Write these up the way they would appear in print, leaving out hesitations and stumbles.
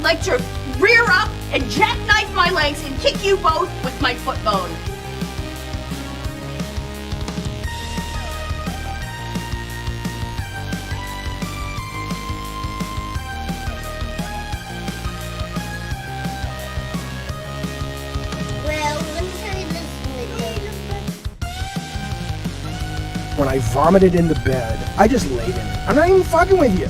would like to rear up and jackknife my legs and kick you both with my foot bone. When I vomited in the bed, I just laid in it. I'm not even fucking with you.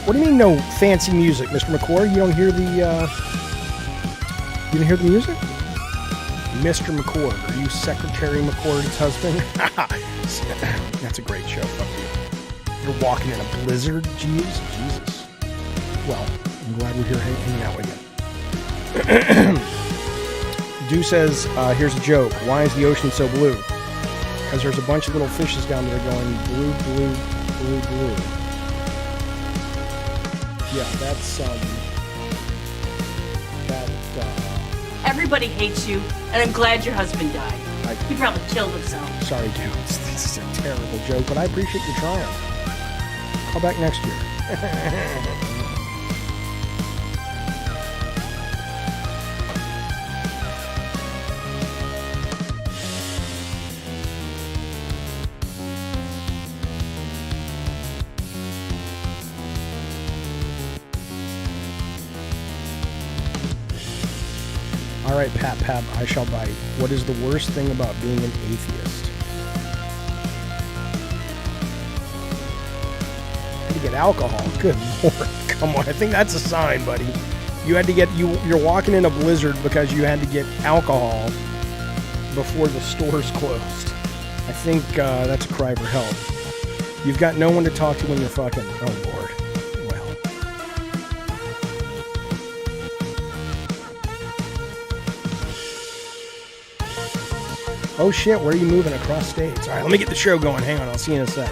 What do you mean no fancy music, Mr. McCord? You don't hear the, you don't hear the music? Mr. McCord, are you Secretary McCord's husband? That's a great show, fuck you. You're walking in a blizzard? Jesus. Well, I'm glad we're here hanging out with you. Dew says, here's a joke. Why is the ocean so blue? Because there's a bunch of little fishes down there going blue, blue, blue, blue. Yeah, that's, Everybody hates you, and I'm glad your husband died. He probably killed himself. Sorry, dude. This is a terrible joke, but I appreciate your trying. Call back next year. All right, Pap, I shall bite. What is the worst thing about being an atheist? To get alcohol. Good Lord. Come on. I think that's a sign, buddy. You had to get, you're walking in a blizzard because you had to get alcohol before the stores closed. I think that's a cry for help. You've got no one to talk to when you're fucking. Oh, Lord. Oh shit, where are you moving across states? All right, let me get the show going. Hang on, I'll see you in a sec.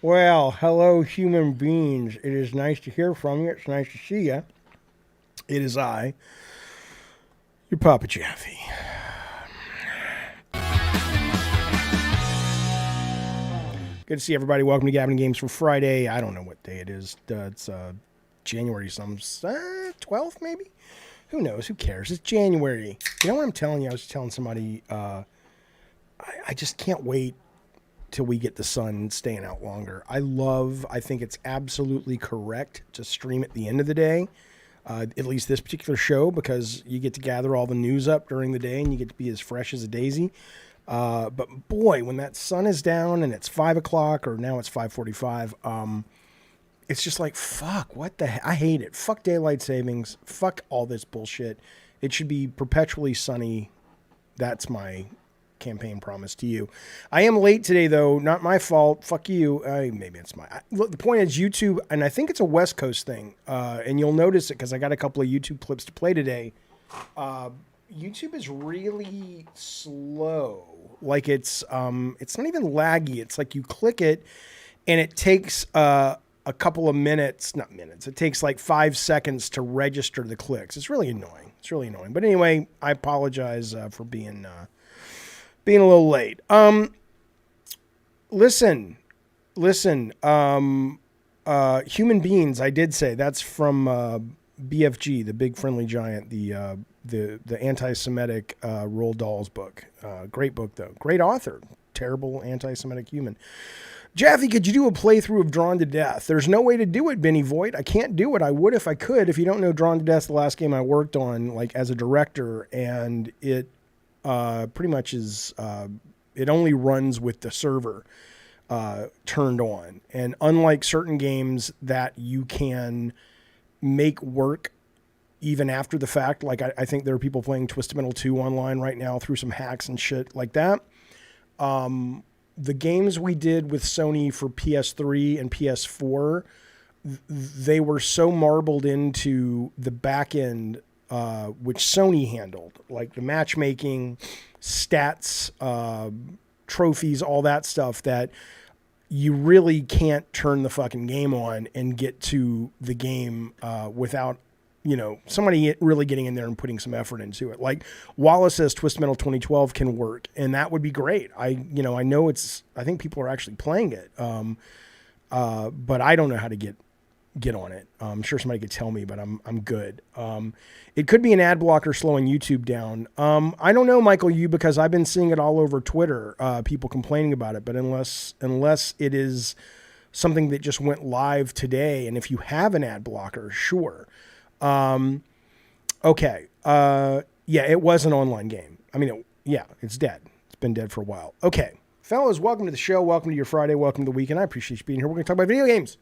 Well, hello, human beings. It is nice to hear from you. It's nice to see you. It is I, your Papa Jaffe. Good to see everybody. Welcome to Gavin Games for Friday. I don't know what day it is. It's January 12th, maybe? Who knows? Who cares? It's January. You know what I'm telling you? I was telling somebody, I just can't wait till we get the sun staying out longer. I think it's absolutely correct to stream at the end of the day, at least this particular show, because you get to gather all the news up during the day and you get to be as fresh as a daisy. But boy, when that sun is down and it's 5 o'clock, or now it's 5:45, it's just like, fuck, what the heck? I hate it. Fuck daylight savings. Fuck all this bullshit. It should be perpetually sunny. That's my campaign promise to you. I am late today, though. Not my fault. Fuck you. Maybe it's my... Look, the point is YouTube, and I think it's a West Coast thing, and you'll notice it because I got a couple of YouTube clips to play today. YouTube is really slow. Like it's not even laggy. It's like you click it, and it takes a couple of minutes, not minutes. It takes like 5 seconds to register the clicks. It's really annoying. But anyway, I apologize for being a little late. Listen. Human beings. I did say that's from BFG, the Big Friendly Giant, the anti-Semitic Roald Dahl's book. Great book though. Great author. Terrible anti-Semitic human. Jaffe, could you do a playthrough of Drawn to Death? There's no way to do it, Benny Voigt. I can't do it. I would if I could. If you don't know, Drawn to Death, the last game I worked on, like as a director, and it pretty much is, it only runs with the server turned on. And unlike certain games that you can make work even after the fact. Like, I think there are people playing Twisted Metal 2 online right now through some hacks and shit like that. The games we did with Sony for PS3 and PS4, they were so marbled into the back end, which Sony handled, like the matchmaking, stats, trophies, all that stuff, that you really can't turn the fucking game on and get to the game without, somebody really getting in there and putting some effort into it. Like Wallace says Twisted Metal 2012 can work, and that would be great. I think people are actually playing it. But I don't know how to get on it. I'm sure somebody could tell me, but I'm good. It could be an ad blocker slowing YouTube down. I don't know, Michael, because I've been seeing it all over Twitter, people complaining about it, but unless it is something that just went live today, and if you have an ad blocker, sure. Okay. Yeah, it was an online game. I mean, it's dead. It's been dead for a while. Okay. Fellas, welcome to the show. Welcome to your Friday. Welcome to the weekend. I appreciate you being here. We're going to talk about video games.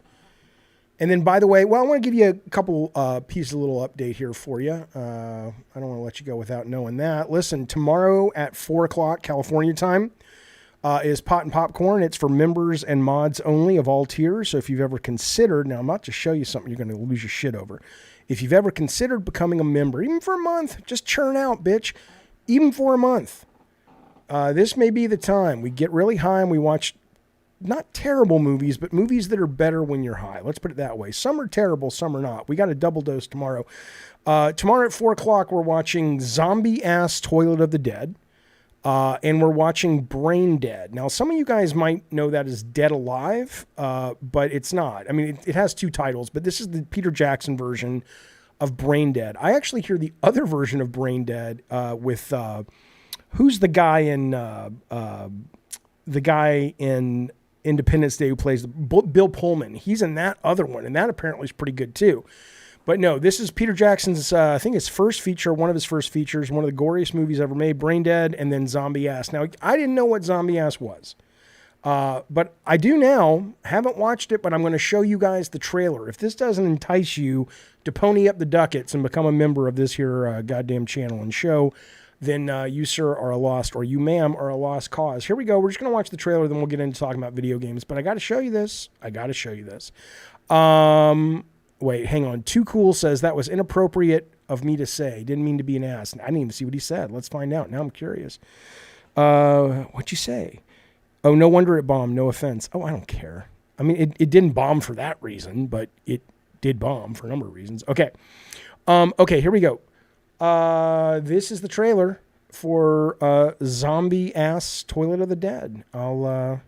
And then, by the way, I want to give you a couple pieces of little update here for you. I don't want to let you go without knowing that. Listen, tomorrow at 4 o'clock California time is Pot and Popcorn. It's for members and mods only of all tiers. So if you've ever considered, now I'm about to show you something you're going to lose your shit over. If you've ever considered becoming a member, even for a month, just churn out, bitch. Even for a month. This may be the time. We get really high and we watch not terrible movies, but movies that are better when you're high. Let's put it that way. Some are terrible, some are not. We got a double dose tomorrow. Tomorrow at 4 o'clock, we're watching Zombie-Ass Toilet of the Dead. And we're watching Brain Dead. Now, some of you guys might know that as Dead Alive, but it's not. I mean, it has two titles, but this is the Peter Jackson version of Brain Dead. I actually hear the other version of Brain Dead with who's the guy in Independence Day who plays Bill Pullman. He's in that other one, and that apparently is pretty good too. But no, this is Peter Jackson's, I think his first feature, one of his first features, one of the goriest movies ever made, Brain Dead, and then Zombie-Ass. Now, I didn't know what Zombie-Ass was, but I do now. Haven't watched it, but I'm going to show you guys the trailer. If this doesn't entice you to pony up the ducats and become a member of this here goddamn channel and show, then you, sir, are a lost, or you, ma'am, are a lost cause. Here we go. We're just going to watch the trailer, then we'll get into talking about video games. But I got to show you this. Wait, hang on. Too Cool says that was inappropriate of me to say. Didn't mean to be an ass. I didn't even see what he said. Let's find out. Now I'm curious. What'd you say? Oh, no wonder it bombed. No offense. Oh, I don't care. I mean, it didn't bomb for that reason, but it did bomb for a number of reasons. Okay. Okay, here we go. This is the trailer for Zombie-Ass Toilet of the Dead. I'll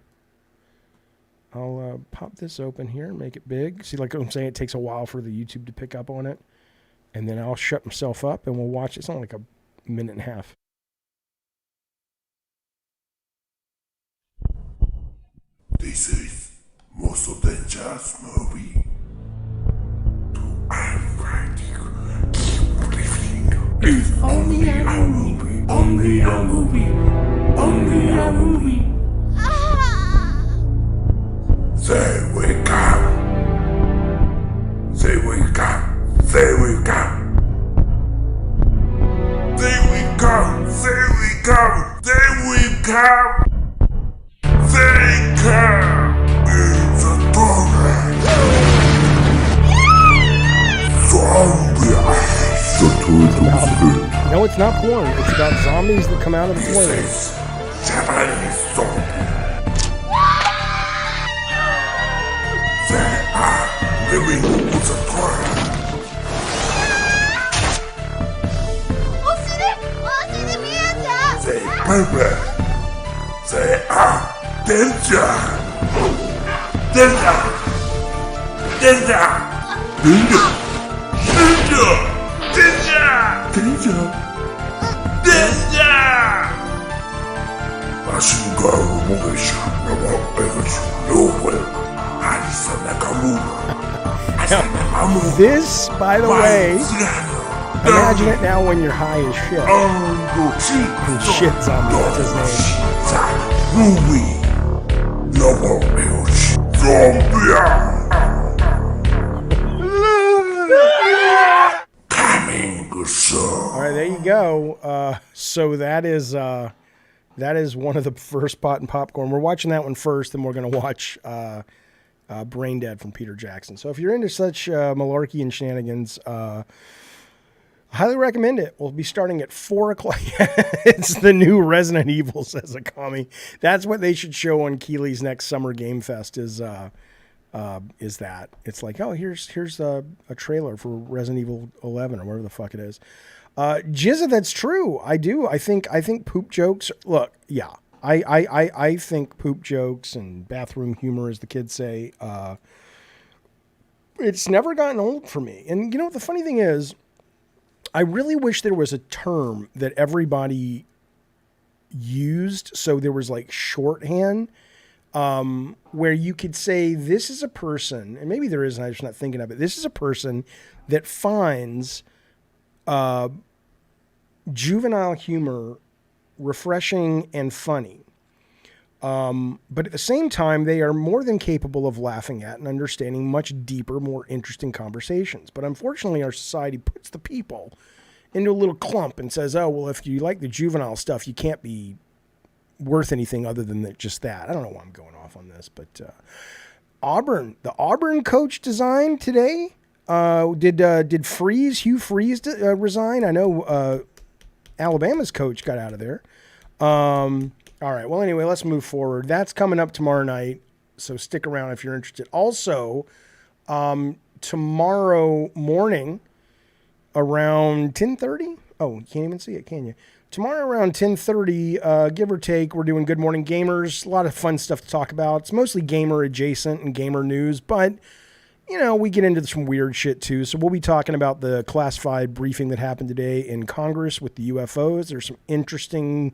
pop this open here and make it big. See, like I'm saying, it takes a while for the YouTube to pick up on it. And then I'll shut myself up and we'll watch it. It's only like a minute and a half. This is most dangerous movie. I'm writing. Keep living. It's only a movie. Only a movie. Only a movie. They will come. They will come. They will come. They will come. They will come. They will come. They come. It's a toilet. Zombie-Ass. The toilet of food. No, it's not porn. It's about zombies that come out of the toilet. This is Japanese zombie. Living with a toilet. They purple. They are danger. Danger. Danger. Danger. Danger. Danger. Danger. Machine gun movie. Now, this, by the way, imagine it now when you're high as shit. And shit zombie, that's his name. Movie. Zombie. Coming go. So that is one of the first Pot and Popcorn. We're watching that one first, then we're going to watch Brain Dead from Peter Jackson. So if you're into such malarkey and shenanigans, highly recommend it. We'll be starting at 4 o'clock. It's the new Resident Evil, says a commie. That's what they should show on Keeley's next Summer Game Fest is that. It's like, oh, here's a trailer for Resident Evil 11 or whatever the fuck it is. Jizza, that's true. I do. I think poop jokes. Look, yeah. I think poop jokes and bathroom humor, as the kids say, it's never gotten old for me. And you know what the funny thing is? I really wish there was a term that everybody used, so there was like shorthand, where you could say this is a person, and maybe there is, and I'm just not thinking of it. This is a person that finds juvenile humor refreshing and funny. But at the same time, they are more than capable of laughing at and understanding much deeper, more interesting conversations. But unfortunately, our society puts the people into a little clump and says, oh, well, if you like the juvenile stuff, you can't be worth anything other than just that. I don't know why I'm going off on this, but the Auburn coach design today. Did Hugh Freeze resign? I know Alabama's coach got out of there. All right. Well, anyway, let's move forward. That's coming up tomorrow night, so stick around if you're interested. Also, tomorrow morning around 10:30. Oh, you can't even see it, can you? Tomorrow around 10:30, give or take, we're doing Good Morning Gamers. A lot of fun stuff to talk about. It's mostly gamer adjacent and gamer news, but you know, we get into some weird shit too. So we'll be talking about the classified briefing that happened today in Congress with the UFOs. There's some interesting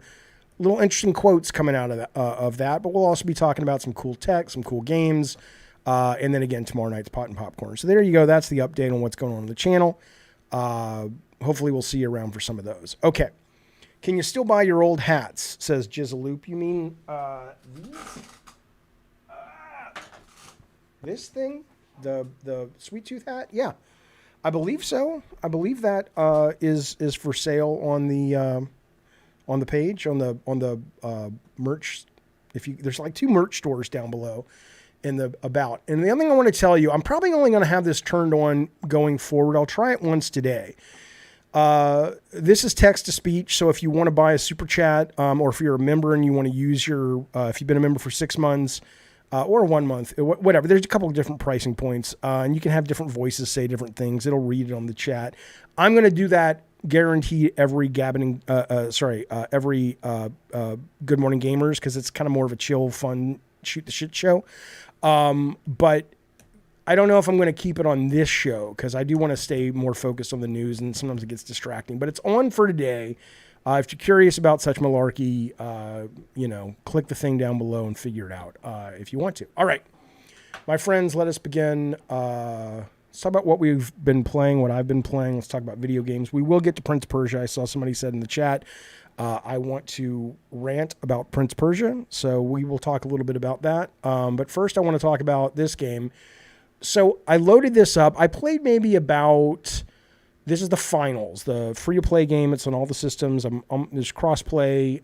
quotes coming out of that, but we'll also be talking about some cool tech, some cool games, and then again tomorrow night's Pot and Popcorn. So there you go. That's the update on what's going on the channel. Hopefully we'll see you around for some of those. Okay. Can you still buy your old hats? Says Jizzaloop. You mean these? This thing? The Sweet Tooth hat? Yeah. I believe so. I believe that is for sale on the page, on the merch. There's like 2 merch stores down below in the about. And the other thing I want to tell you, I'm probably only going to have this turned on going forward. I'll try it once today. This is text to speech. So if you want to buy a super chat, or if you're a member and you want to use if you've been a member for 6 months, or 1 month, whatever, there's a couple of different pricing points, and you can have different voices say different things. It'll read it on the chat. I'm going to do that guaranteed every every Good Morning Gamers, because it's kind of more of a chill, fun, shoot the shit show. But I don't know if I'm going to keep it on this show, because I do want to stay more focused on the news, and sometimes it gets distracting. But it's on for today. If you're curious about such malarkey, click the thing down below and figure it out if you want to. All right, my friends, let us begin. Let's talk about what we've been playing, what I've been playing. Let's talk about video games. We will get to Prince Persia. I saw somebody said in the chat, I want to rant about Prince Persia, so we will talk a little bit about that. But first, I want to talk about this game. So I loaded this up. I played maybe about... This is the finals, the free-to-play game. It's on all the systems. There's cross-play.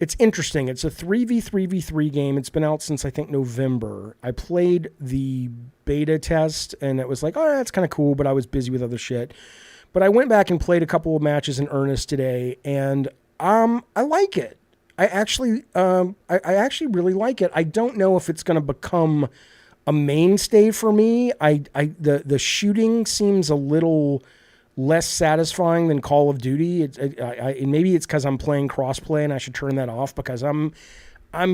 It's interesting. It's a 3v3v3 game. It's been out since, I think, November. I played the beta test, and it was like, oh, that's kind of cool, but I was busy with other shit. But I went back and played a couple of matches in earnest today, and I like it. I actually really like it. I don't know if it's going to become a mainstay for me. The shooting seems a little less satisfying than Call of Duty. Maybe it's because I'm playing crossplay and I should turn that off, because I'm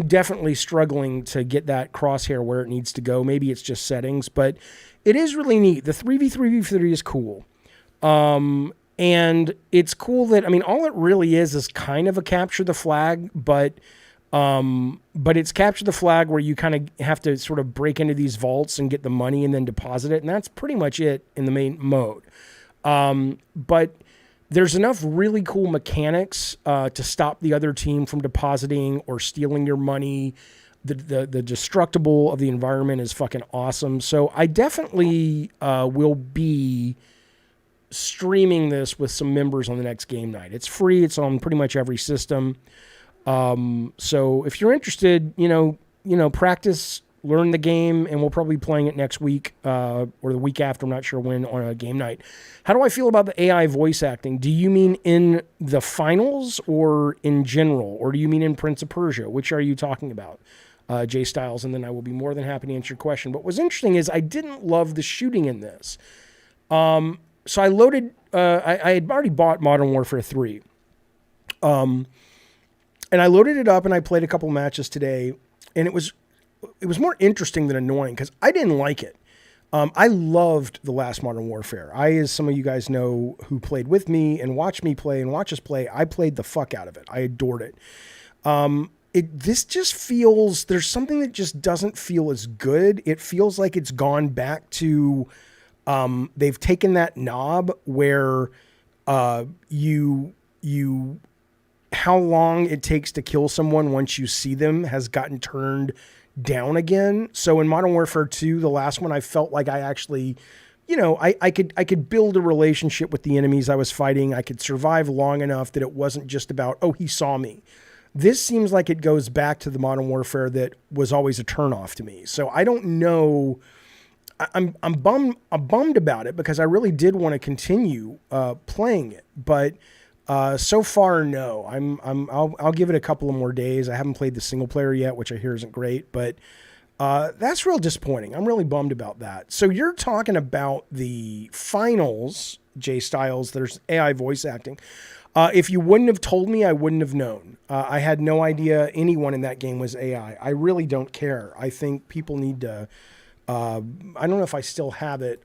definitely struggling to get that crosshair where it needs to go. Maybe it's just settings, but it is really neat. The 3v3v3 is cool. And it's cool that, all it really is kind of a capture the flag, but it's capture the flag where you kind of have to sort of break into these vaults and get the money and then deposit it. And that's pretty much it in the main mode. But there's enough really cool mechanics, to stop the other team from depositing or stealing your money. The destructible of the environment is fucking awesome. So I definitely, will be streaming this with some members on the next game night. It's free. It's on pretty much every system. So if you're interested, practice, learn the game, and we'll probably be playing it next week or the week after. I'm not sure when, on a game night. How do I feel about the AI voice acting? Do you mean in the finals or in general? Or do you mean in Prince of Persia? Which are you talking about? Jay Styles, and then I will be more than happy to answer your question. But what's interesting is I didn't love the shooting in this. So I loaded, I had already bought Modern Warfare 3. And I loaded it up and I played a couple matches today, and it was more interesting than annoying because I didn't like it. I loved the last Modern Warfare. As some of you guys know who played with me and watched me play and watch us play, I played the fuck out of it. I adored it. This just feels, there's something that just doesn't feel as good. It feels like it's gone back to, they've taken that knob where you how long it takes to kill someone once you see them has gotten turned down again. So in Modern Warfare 2, the last one, I felt like I actually, I could build a relationship with the enemies I was fighting. I could survive long enough that it wasn't just about, oh, he saw me. This seems like it goes back to the Modern Warfare that was always a turnoff to me. So I don't know. I'm bummed about it because I really did want to continue playing it, but so far, no. I'll give it a couple of more days. I haven't played the single player yet, which I hear isn't great, but that's real disappointing. I'm really bummed about that. So you're talking about the finals, Jay Styles. There's AI voice acting. If you wouldn't have told me, I wouldn't have known. I had no idea anyone in that game was AI. I really don't care. I think people need to. I don't know if I still have it.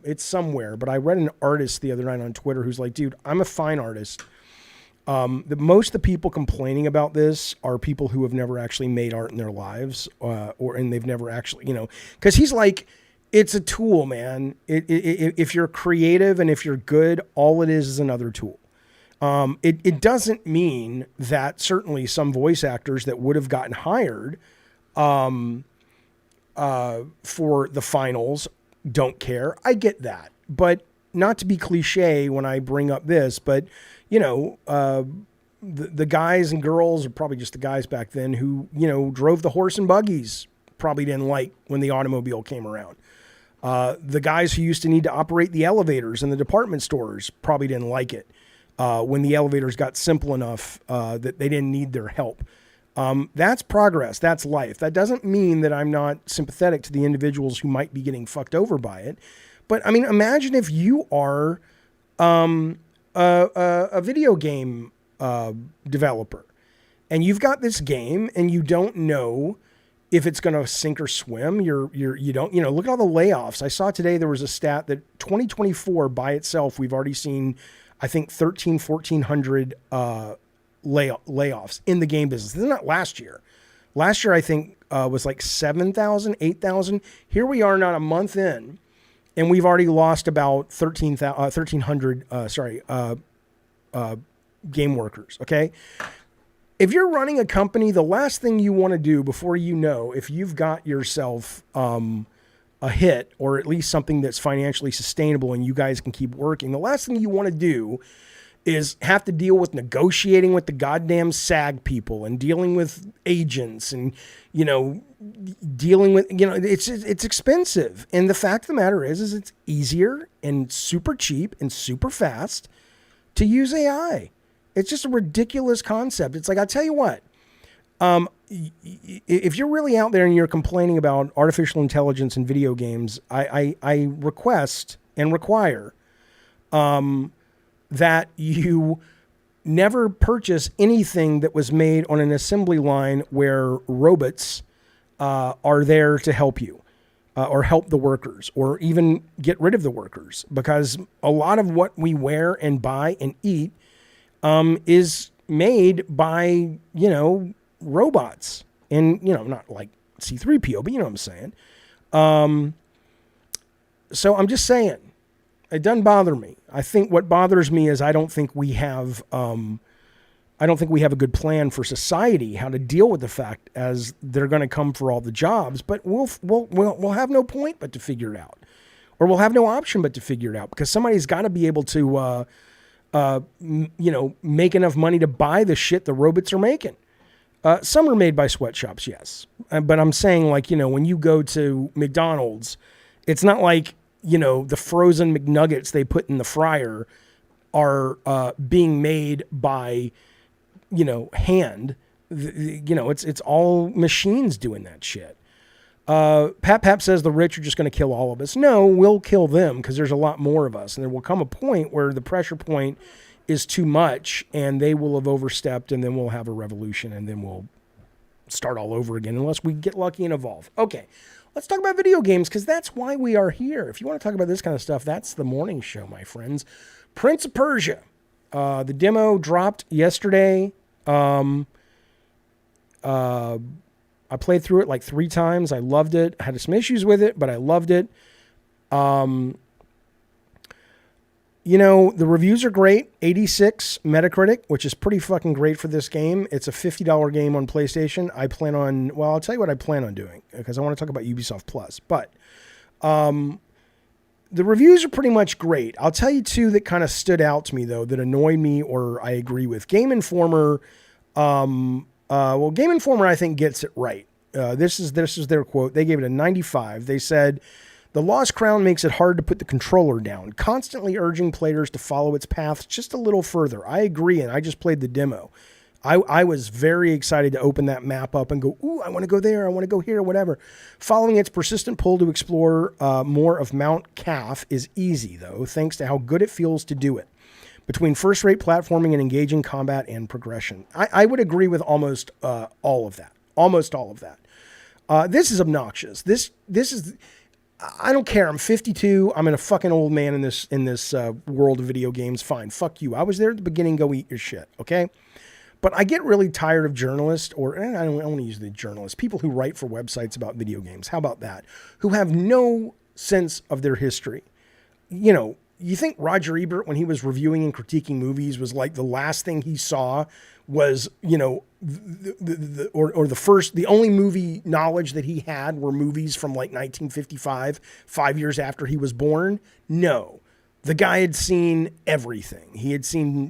It's somewhere, but I read an artist the other night on Twitter who's like, dude, I'm a fine artist. Most of the people complaining about this are people who have never actually made art in their lives, and they've never actually, because he's like, it's a tool, man. If you're creative and if you're good, all it is another tool. It doesn't mean that certainly some voice actors that would have gotten hired, for the finals don't care. I get that, but not to be cliche when I bring up this, but the guys and girls, or probably just the guys back then who, drove the horse and buggies, probably didn't like when the automobile came around. The guys who used to need to operate the elevators in the department stores probably didn't like it when the elevators got simple enough that they didn't need their help. That's progress. That's life. That doesn't mean that I'm not sympathetic to the individuals who might be getting fucked over by it. But I mean, imagine if you are a video game developer and you've got this game and you don't know if it's going to sink or swim. You don't, look at all the layoffs. I saw today there was a stat that 2024 by itself, we've already seen, I think 1,400 layoffs in the game business. This is not last year. Last year, I think, was like 7,000, 8,000. Here we are not a month in, and we've already lost about 1,300, game workers, okay? If you're running a company, the last thing you want to do before if you've got yourself a hit or at least something that's financially sustainable and you guys can keep working, the last thing you want to do is have to deal with negotiating with the goddamn SAG people and dealing with agents and, dealing with, it's expensive. And the fact of the matter is it's easier and super cheap and super fast to use AI. It's just a ridiculous concept. It's like, I'll tell you what, if you're really out there and you're complaining about artificial intelligence in video games, I request and require, that you never purchase anything that was made on an assembly line where robots are there to help you or help the workers or even get rid of the workers, because a lot of what we wear and buy and eat is made by, robots and, not like C-3PO, but you know what I'm saying? So I'm just saying, it doesn't bother me. I think what bothers me is I don't think we have a good plan for society how to deal with the fact as they're going to come for all the jobs. But we'll have no point but to figure it out. or we'll have no option but to figure it out, because somebody's got to be able to, make enough money to buy the shit the robots are making. Some are made by sweatshops, yes. But I'm saying, like, when you go to McDonald's, it's not like, the frozen McNuggets they put in the fryer are being made by, hand. It's all machines doing that shit. Pap says the rich are just going to kill all of us. No, we'll kill them because there's a lot more of us. And there will come a point where the pressure point is too much and they will have overstepped, and then we'll have a revolution, and then we'll start all over again unless we get lucky and evolve. Okay, let's talk about video games, because that's why we are here. If you want to talk about this kind of stuff, that's the morning show, my friends. Prince of Persia. The demo dropped yesterday. I played through it like 3 times. I loved it. I had some issues with it, but I loved it. The reviews are great. 86 Metacritic, which is pretty fucking great for this game. It's a $50 game on PlayStation. I'll tell you what I plan on doing, because I want to talk about Ubisoft Plus. But the reviews are pretty much great. I'll tell you 2 that kind of stood out to me, though, that annoyed me or I agree with. Game Informer, Game Informer, I think, gets it right. This is their quote. They gave it a 95. They said, "The Lost Crown makes it hard to put the controller down, constantly urging players to follow its path just a little further." I agree, and I just played the demo. I was very excited to open that map up and go, ooh, I want to go there, I want to go here, whatever. Following its persistent pull to explore more of Mount Calf is easy, though, thanks to how good it feels to do it. Between first-rate platforming and engaging combat and progression. I would agree with almost all of that. Almost all of that. This is obnoxious. This is... I don't care. I'm 52. I'm a fucking old man in this world of video games. Fine. Fuck you. I was there at the beginning. Go eat your shit. Okay? But I get really tired of journalists, I don't want to use the journalists, people who write for websites about video games. How about that? Who have no sense of their history. You think Roger Ebert, when he was reviewing and critiquing movies, was like the last thing he saw was, the only movie knowledge that he had were movies from like 1955, 5 years after he was born? No. The guy had seen everything. He had seen,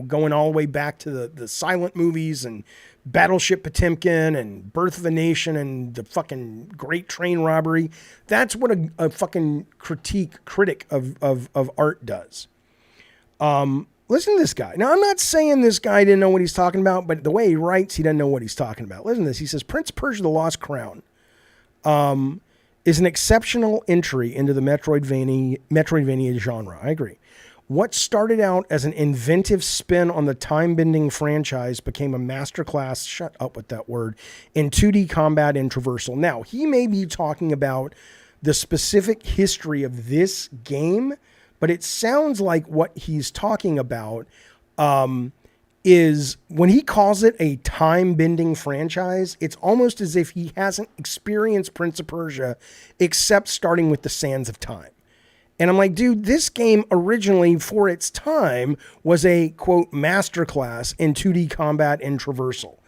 going all the way back to the silent movies and Battleship Potemkin and Birth of a Nation and the fucking Great Train Robbery. That's what a fucking critic of art does. Listen to this guy. Now, I'm not saying this guy didn't know what he's talking about, but the way he writes, he doesn't know what he's talking about. Listen to this. He says, Prince of Persia: The Lost Crown is an exceptional entry into the Metroidvania genre. I agree. What started out as an inventive spin on the time-bending franchise became a masterclass, shut up with that word, in 2D combat and traversal. Now, he may be talking about the specific history of this game, but it sounds like what he's talking about is when he calls it a time-bending franchise, it's almost as if he hasn't experienced Prince of Persia except starting with the Sands of Time. And I'm like, dude, this game originally, for its time, was a, quote, masterclass in 2D combat and traversal.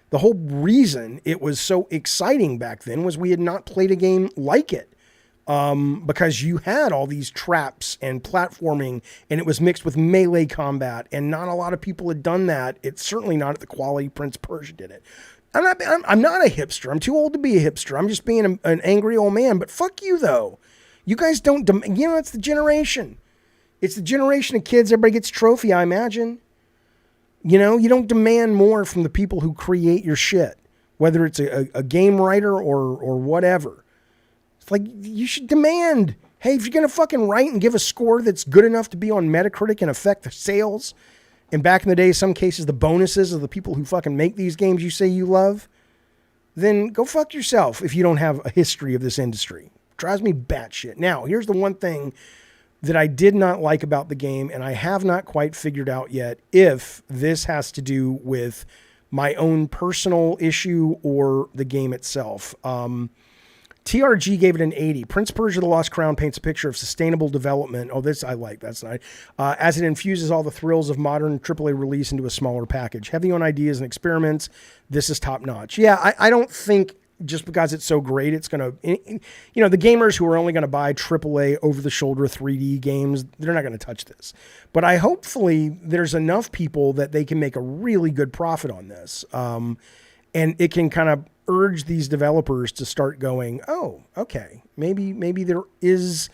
The whole reason it was so exciting back then was we had not played a game like it. Because you had all these traps and platforming, and it was mixed with melee combat, and not a lot of people had done that. It's certainly not at the quality Prince of Persia did it. I'm not a hipster. I'm too old to be a hipster. I'm just being an angry old man. But fuck you, though. You guys don't, it's the generation. It's the generation of kids. Everybody gets a trophy, I imagine. You don't demand more from the people who create your shit, whether it's a game writer or whatever. It's like, you should demand, hey, if you're going to fucking write and give a score that's good enough to be on Metacritic and affect the sales, and back in the day, some cases, the bonuses of the people who fucking make these games you say you love, then go fuck yourself if you don't have a history of this industry. It drives me batshit. Now, here's the one thing that I did not like about the game, and I have not quite figured out yet if this has to do with my own personal issue or the game itself. TRG gave it an 80. Prince of Persia: The Lost Crown paints a picture of sustainable development. Oh, this I like. That's nice. As it infuses all the thrills of modern AAA release into a smaller package. Heavy on ideas and experiments. This is top notch. Yeah, I don't think just because it's so great, it's going to, the gamers who are only going to buy AAA over-the-shoulder 3D games, they're not going to touch this. But hopefully there's enough people that they can make a really good profit on this. And it can kind of urge these developers to start going, oh, okay, maybe there is,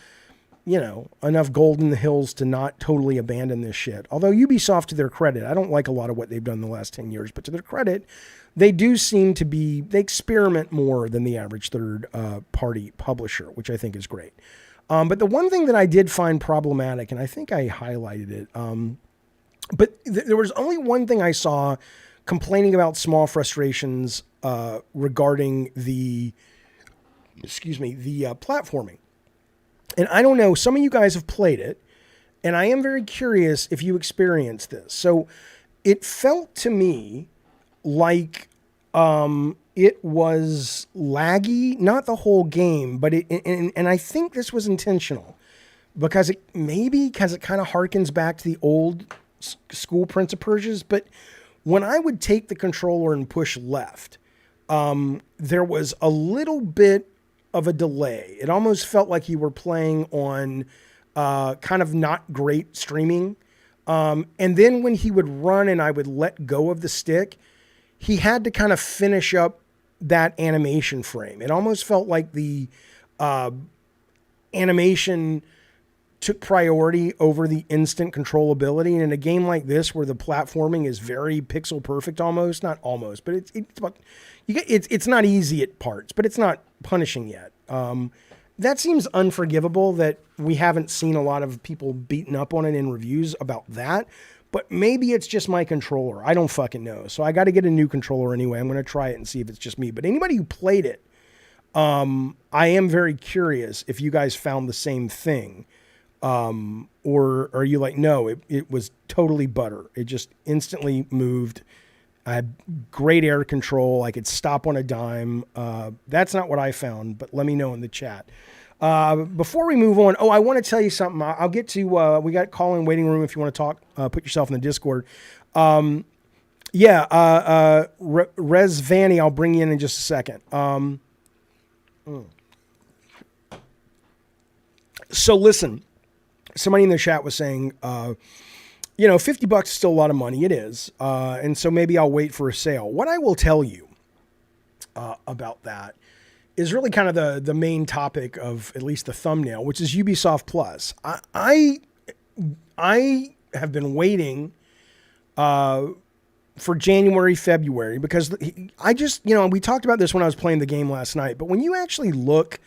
enough gold in the hills to not totally abandon this shit. Although Ubisoft, to their credit, I don't like a lot of what they've done in the last 10 years, but to their credit, they do seem to they experiment more than the average third-party publisher, which I think is great. But the one thing that I did find problematic, and I think I highlighted it, but there was only one thing I saw complaining about small frustrations regarding the platforming. And I don't know, some of you guys have played it, and I am very curious if you experienced this. So it felt to me like it was laggy, not the whole game, but and I think this was intentional because it kind of harkens back to the old school Prince of Persia's. But when I would take the controller and push left, there was a little bit of a delay. It almost felt like you were playing on kind of not great streaming. And then when he would run and I would let go of the stick, he had to kind of finish up that animation frame. It almost felt like the animation took priority over the instant controllability. And in a game like this, where the platforming is very pixel perfect, but it's not easy at parts, but it's not punishing yet. That seems unforgivable that we haven't seen a lot of people beaten up on it in reviews about that, but maybe it's just my controller. I don't fucking know. So I got to get a new controller anyway. I'm going to try it and see if it's just me, but anybody who played it, I am very curious if you guys found the same thing. Or are you like, no, it was totally butter. It just instantly moved. I had great air control. I could stop on a dime. That's not what I found, but let me know in the chat. Before we move on, I want to tell you something. I'll get to, we got call-in waiting room if you want to talk, put yourself in the Discord. Rez Vanny, I'll bring you in just a second. So listen, somebody in the chat was saying, $50 is still a lot of money. It is. And so maybe I'll wait for a sale. What I will tell you about that is really kind of the main topic of at least the thumbnail, which is Ubisoft Plus. I have been waiting for January, February, because I just, we talked about this when I was playing the game last night, but when you actually look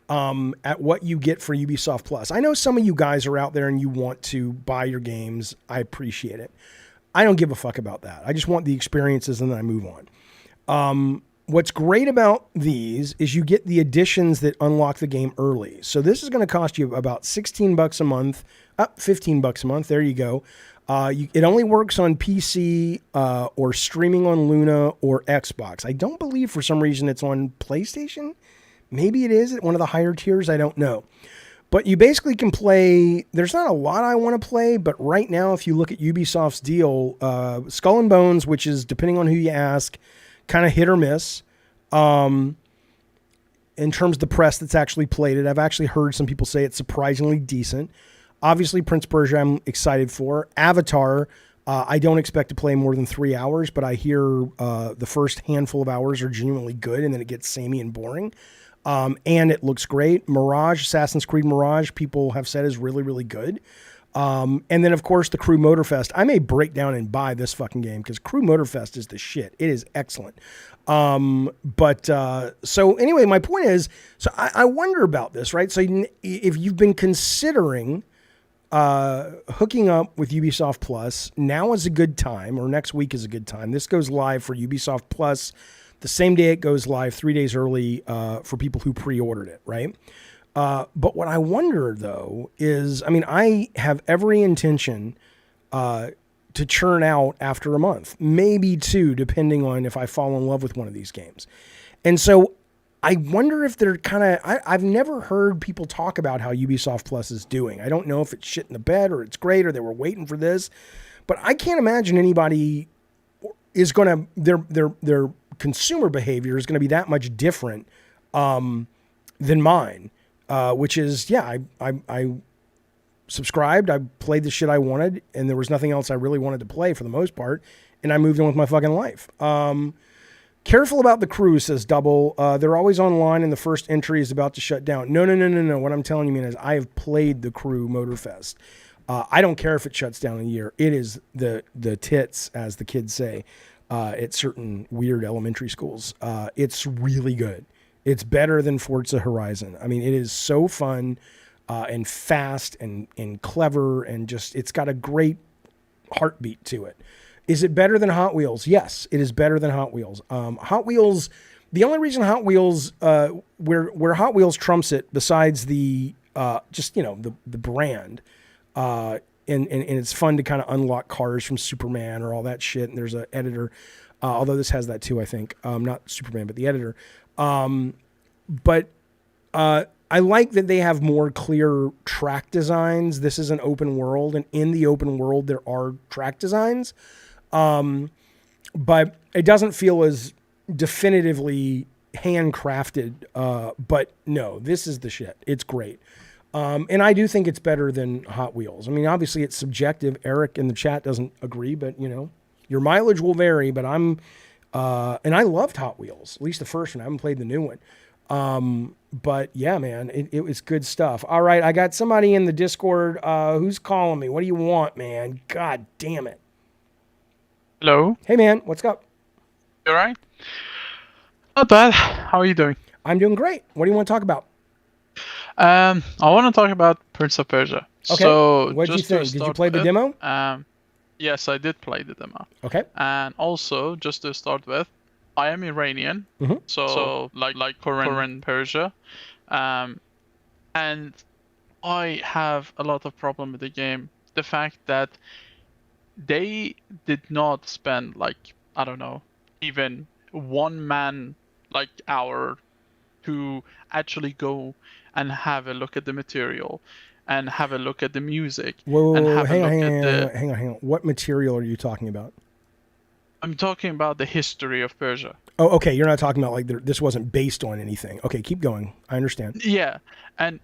at what you get for Ubisoft Plus. I know some of you guys are out there and you want to buy your games. I appreciate it. I don't give a fuck about that. I just want the experiences and then I move on. What's great about these is you get the additions that unlock the game early. So this is going to cost you about $16 a month, $15 a month. There you go. It only works on PC or streaming on Luna or Xbox. I don't believe for some reason it's on PlayStation. Maybe it is at one of the higher tiers. I don't know. But you basically can play. There's not a lot I want to play, but right now, if you look at Ubisoft's deal, Skull and Bones, which is, depending on who you ask, kind of hit or miss. In terms of the press that's actually played it, I've actually heard some people say it's surprisingly decent. Obviously, Prince of Persia, I'm excited for. Avatar, I don't expect to play more than 3 hours, but I hear the first handful of hours are genuinely good, and then it gets samey and boring. And it looks great. Mirage, Assassin's Creed Mirage, people have said is really, really good. And then, of course, the Crew Motorfest. I may break down and buy this fucking game because Crew Motorfest is the shit. It is excellent. So anyway, my point is, so I wonder about this, right? So if you've been considering hooking up with Ubisoft Plus, now is a good time, or next week is a good time. This goes live for Ubisoft Plus the same day it goes live, 3 days early for people who pre-ordered it, right? But what I wonder, though, is, I have every intention to churn out after a month, maybe two, depending on if I fall in love with one of these games. And so I wonder if they're kind of, I've never heard people talk about how Ubisoft Plus is doing. I don't know if it's shit in the bed or it's great or they were waiting for this, but I can't imagine anybody is going to, their consumer behavior is going to be that much different than mine, which is, I subscribed, I played the shit I wanted, and there was nothing else I really wanted to play for the most part, and I moved on with my fucking life. Careful about the crew, says Double. They're always online, and the first entry is about to shut down. No. What I'm telling you, man, is I have played the crew Motorfest. I don't care if it shuts down in a year. It is the tits, as the kids say, at certain weird elementary schools. It's really good. It's better than Forza Horizon. I mean, it is so fun and fast and clever, and just, it's got a great heartbeat to it. Is it better than Hot Wheels? Yes, it is better than Hot Wheels. Hot Wheels, the only reason Hot Wheels, where Hot Wheels trumps it, besides the the brand, and it's fun to kind of unlock cars from Superman or all that shit. And there's an editor, although this has that too, I think. Not Superman, but the editor. But I like that they have more clear track designs. This is an open world, and in the open world, there are track designs. But it doesn't feel as definitively handcrafted. But no, this is the shit. It's great. And I do think it's better than Hot Wheels. I mean, obviously it's subjective. Eric in the chat doesn't agree, but your mileage will vary, but and I loved Hot Wheels, at least the first one. I haven't played the new one. But yeah, man, it was good stuff. All right. I got somebody in the Discord, who's calling me. What do you want, man? God damn it. Hello. Hey man, what's up? You alright? Not bad. How are you doing? I'm doing great. What do you want to talk about? I want to talk about Prince of Persia. Okay. So, what did you think? Did you play the demo? Yes, I did play the demo. Okay. And also, just to start with, I am Iranian, so like current Persia, and I have a lot of problem with the game. The fact that they did not spend even 1 man hour to actually go and have a look at the material and have a look at the music. Whoa, hang on. What material are you talking about? I'm talking about the history of Persia. Oh, okay. You're not talking about this wasn't based on anything. Okay, keep going. I understand. Yeah, and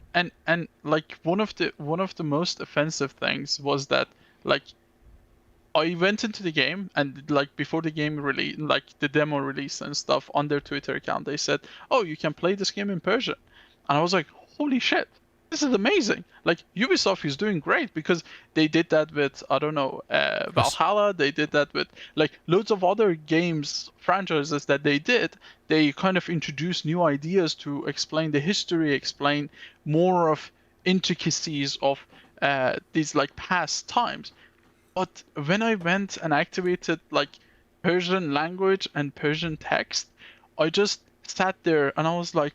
one of the most offensive things was that I went into the game and before the game release, the demo release and stuff, on their Twitter account, they said, "Oh, you can play this game in Persian," and I was like, "Holy shit, this is amazing!" Ubisoft is doing great because they did that with Valhalla. They did that with loads of other games franchises that they did. They kind of introduced new ideas to explain the history, explain more of intricacies of these past times. But when I went and activated Persian language and Persian text, I just sat there and I was like,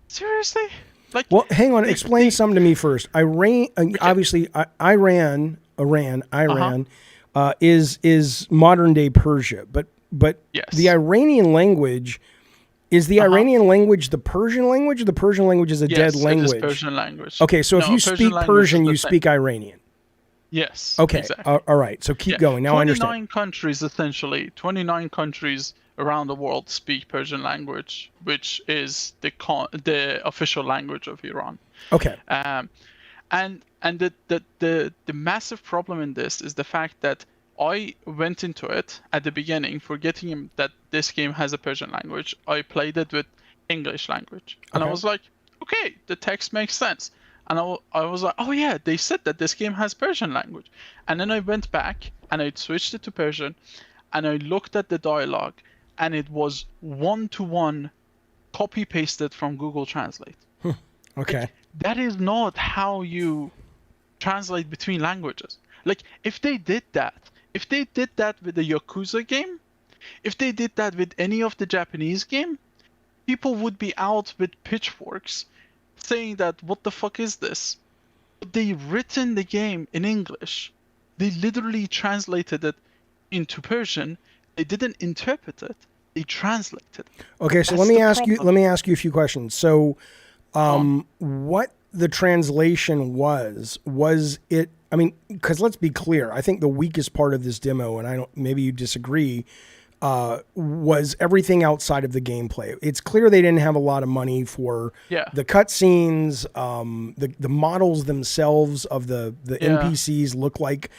seriously? Well, hang on. Explain something to me first. Iran, obviously, Iran is modern day Persia, but yes. The Iranian language is the Iranian language the Persian language, or the Persian language is a dead language? It is Persian language. Okay, so if you speak Persian, you speak Iranian. Yes. Okay. Exactly. All right. So keep going. Now I understand. 29 countries, essentially. 29 countries around the world speak Persian language, which is the official language of Iran. Okay. And the massive problem in this is the fact that I went into it at the beginning forgetting that this game has a Persian language. I played it with English language, and I was like, okay, the text makes sense. And I was like, oh yeah, they said that this game has Persian language. And then I went back and I switched it to Persian and I looked at the dialogue and it was 1-to-1 copy pasted from Google Translate. Okay. That is not how you translate between languages. If they did that with the Yakuza game, if they did that with any of the Japanese game, people would be out with pitchforks saying that, what the fuck is this? But they written the game in English. They literally translated it into Persian. They didn't interpret it. They translated it. Okay, so let me ask you a few questions. So what the translation was it, I mean, because let's be clear, I think the weakest part of this demo, and maybe you disagree, was everything outside of the gameplay. It's clear they didn't have a lot of money for the cutscenes. The models themselves of the NPCs look like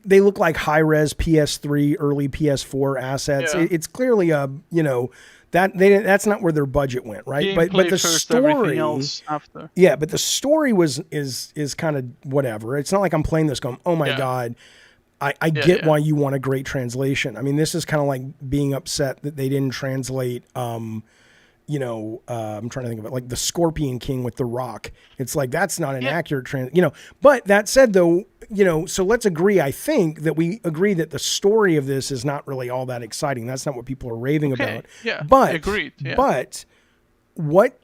they look like high res PS3, early PS4 assets. Yeah. It's clearly that's not where their budget went, right? Gameplay But the first, story, everything else after. yeah, but the story is kind of whatever. It's not like I'm playing this going, oh my god. I get why you want a great translation. I mean, this is kind of like being upset that they didn't translate, I'm trying to think of it, like the Scorpion King with The Rock. It's like, that's not an accurate but that said though, so let's agree, I think that we agree that the story of this is not really all that exciting. That's not what people are raving about. Yeah, but, agreed. Yeah. But what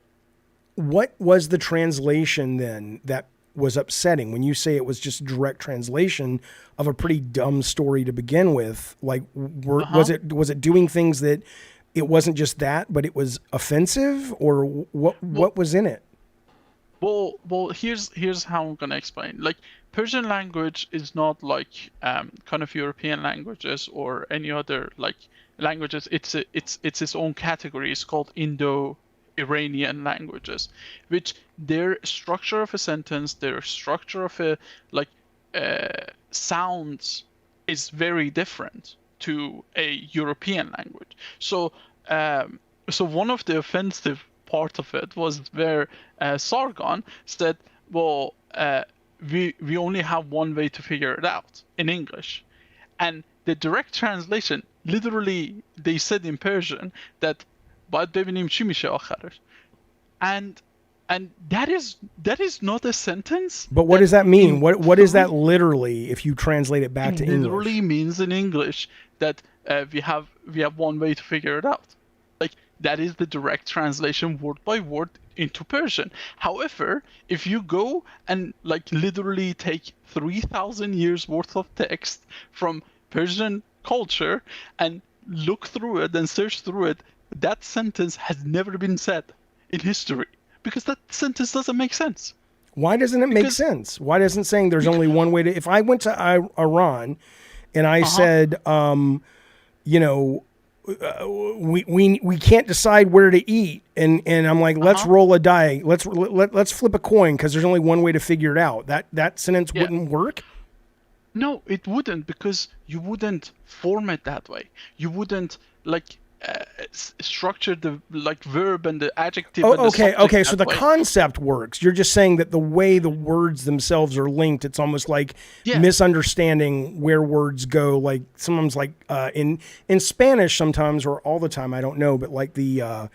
was the translation then that was upsetting when you say it was just direct translation of a pretty dumb story to begin with? Like, was it doing things that it wasn't just that, but it was offensive, or what was in it? Well, here's how I'm gonna explain. Like, Persian language is not like kind of European languages or any other like languages. It's its own category. It's called Indo-Iranian languages, which their structure of a sentence, their structure of a sounds is very different to a European language. So one of the offensive part of it was where Sargon said, well, we only have one way to figure it out in English. And the direct translation, literally, they said in Persian that باید ببینیم چی میشه آخرش. And that is not a sentence. But what does that mean? What is that literally if you translate it back to English? It literally means in English that we have one way to figure it out. Like, that is the direct translation word by word into Persian. However, if you go and like literally take 3,000 years worth of text from Persian culture and look through it and search through it, that sentence has never been said in history, because that sentence doesn't make sense. Why doesn't it make sense? Why doesn't saying there's only one way to... If I went to Iran and I said, we can't decide where to eat, and I'm like, let's roll a die, let's flip a coin because there's only one way to figure it out. That sentence wouldn't work. No, it wouldn't, because you wouldn't form it that way. You wouldn't like structure the like verb and the adjective. Okay. So the concept works. You're just saying that the way the words themselves are linked, it's almost like misunderstanding where words go. Like sometimes, like in Spanish, sometimes or all the time, I don't know, but like a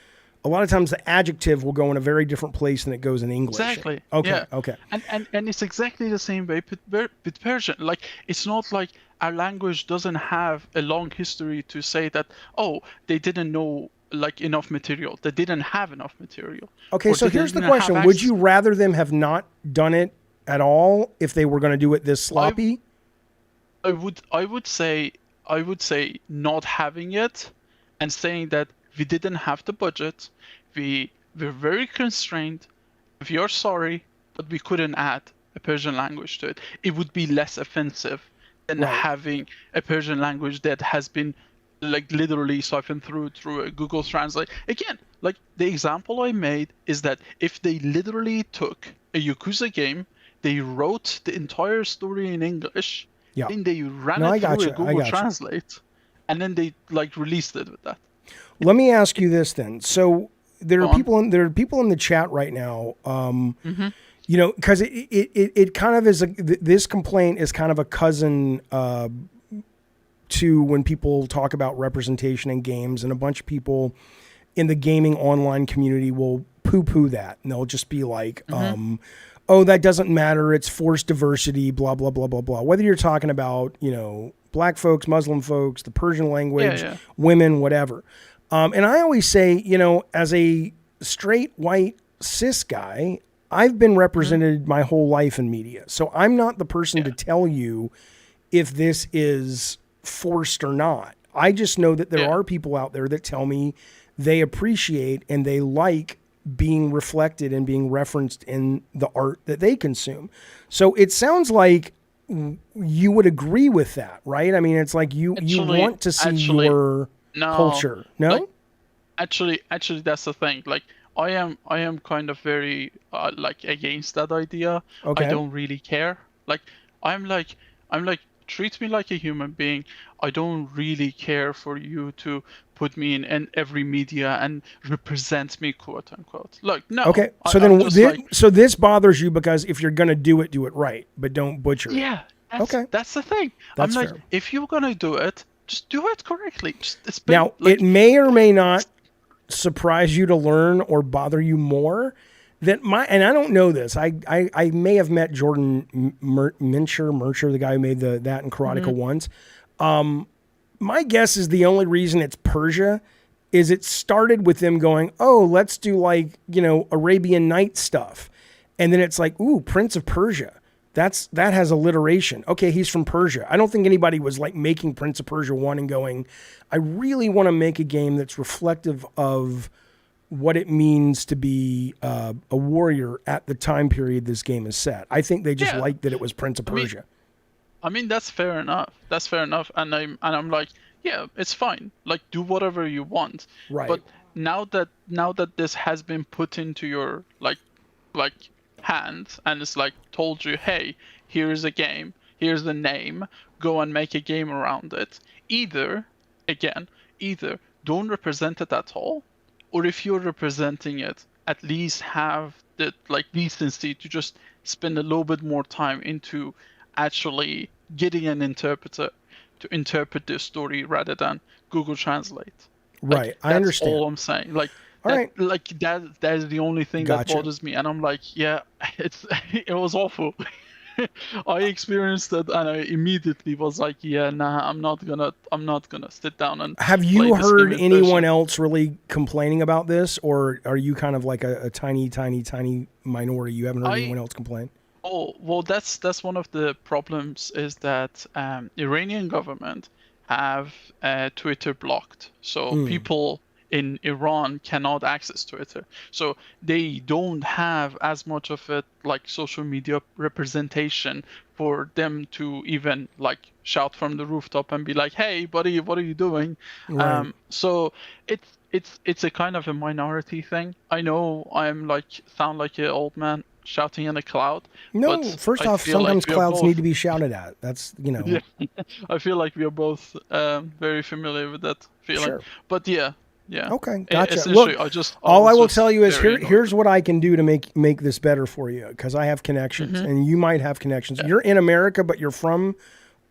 lot of times the adjective will go in a very different place than it goes in English. Exactly. Okay. Yeah. Okay. And it's exactly the same way with Persian. Like, it's not like our language doesn't have a long history to say that, oh, they didn't know like enough material. They didn't have enough material. Okay, so here's the question. Would you rather them have not done it at all if they were going to do it this sloppy? I would say not having it and saying that we didn't have the budget. We were very constrained. We are sorry, but we couldn't add a Persian language to it. It would be less offensive than having a Persian language that has been like literally siphoned through a Google Translate. Again, like the example I made is that if they literally took a Yakuza game, they wrote the entire story in English, then they ran it through a Google Translate, and then they like released it with that. Let me ask you this then. So there are people in the chat right now. Because it kind of is this complaint is kind of a cousin to when people talk about representation in games, and a bunch of people in the gaming online community will poo-poo that, and they'll just be like, oh, that doesn't matter. It's forced diversity, blah, blah, blah, blah, blah. Whether you're talking about, black folks, Muslim folks, the Persian language, women, whatever. And I always say, as a straight, white, cis guy, I've been represented my whole life in media. So I'm not the person to tell you if this is forced or not. I just know that there are people out there that tell me they appreciate and they like being reflected and being referenced in the art that they consume. So it sounds like you would agree with that, right? I mean, it's like you want to see your culture. No? Like, actually, that's the thing. Like, I am kind of very like against that idea. Okay. I don't really care. Like, I'm like treat me like a human being. I don't really care for you to put me in every media and represent me, quote unquote. Look, no. Okay, so so this bothers you because if you're gonna do it right, but don't butcher it. Yeah. Okay, that's the thing. That's I'm like, fair. if you're gonna do it, just do it correctly. Now, it may or may not surprise you to learn or bother you more that and I don't know this. I may have met Jordan Mercher, the guy who made that in Karateka once. My guess is the only reason it's Persia is it started with them going, oh, let's do like, Arabian Night stuff. And then it's like, ooh, Prince of Persia. That has alliteration. Okay, he's from Persia. I don't think anybody was like making Prince of Persia 1 and going, I really want to make a game that's reflective of what it means to be a warrior at the time period this game is set. I think they just liked that it was Prince of Persia. I mean, that's fair enough. And I'm like, yeah, it's fine. Like, do whatever you want. Right. But now that this has been put into your like hands and it's like told you, hey, here's a game, here's the name, go and make a game around it. Either don't represent it at all, or if you're representing it, at least have the decency to just spend a little bit more time into actually getting an interpreter to interpret this story rather than Google Translate. Right, I understand. That's all I'm saying. Like, all right. Like that is the only thing that bothers me, and I'm like, yeah, it was awful. I experienced it, and I immediately was like, yeah, nah, I'm not gonna sit down and. Have you heard anyone else really complaining about this, or are you kind of like a tiny minority? You haven't heard anyone else complain? Oh well, that's one of the problems is that Iranian government have Twitter blocked, so people in Iran cannot access Twitter, so they don't have as much of it like social media representation for them to even like shout from the rooftop and be like, hey buddy, what are you doing? Right. So it's a kind of a minority thing. I know I'm like sound like an old man shouting in a cloud. No, but first off, sometimes clouds need to be shouted at. That's Yeah. I feel like we are both very familiar with that feeling. Sure. But yeah. Okay, gotcha. Look, all I will tell you is here's what I can do to make this better for you, because I have connections, and you might have connections. Yeah. You're in America, but you're from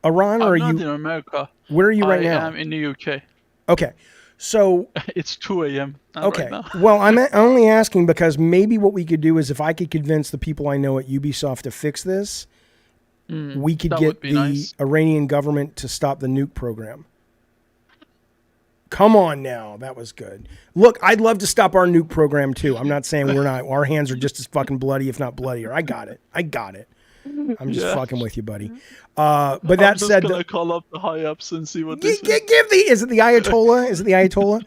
Iran, or I'm are you? Not in America. Where are you right now? I am in the UK. Okay, so it's 2 a.m. Okay, right now. Well, I'm only asking because maybe what we could do is if I could convince the people I know at Ubisoft to fix this, we could get the Iranian government to stop the nuke program. Come on now. That was good. Look, I'd love to stop our nuke program too. I'm not saying we're not. Our hands are just as fucking bloody, if not bloodier. I got it. I'm just fucking with you, buddy. But that said, I'm just gonna call up the high ups and see what they say. Is it the Ayatollah?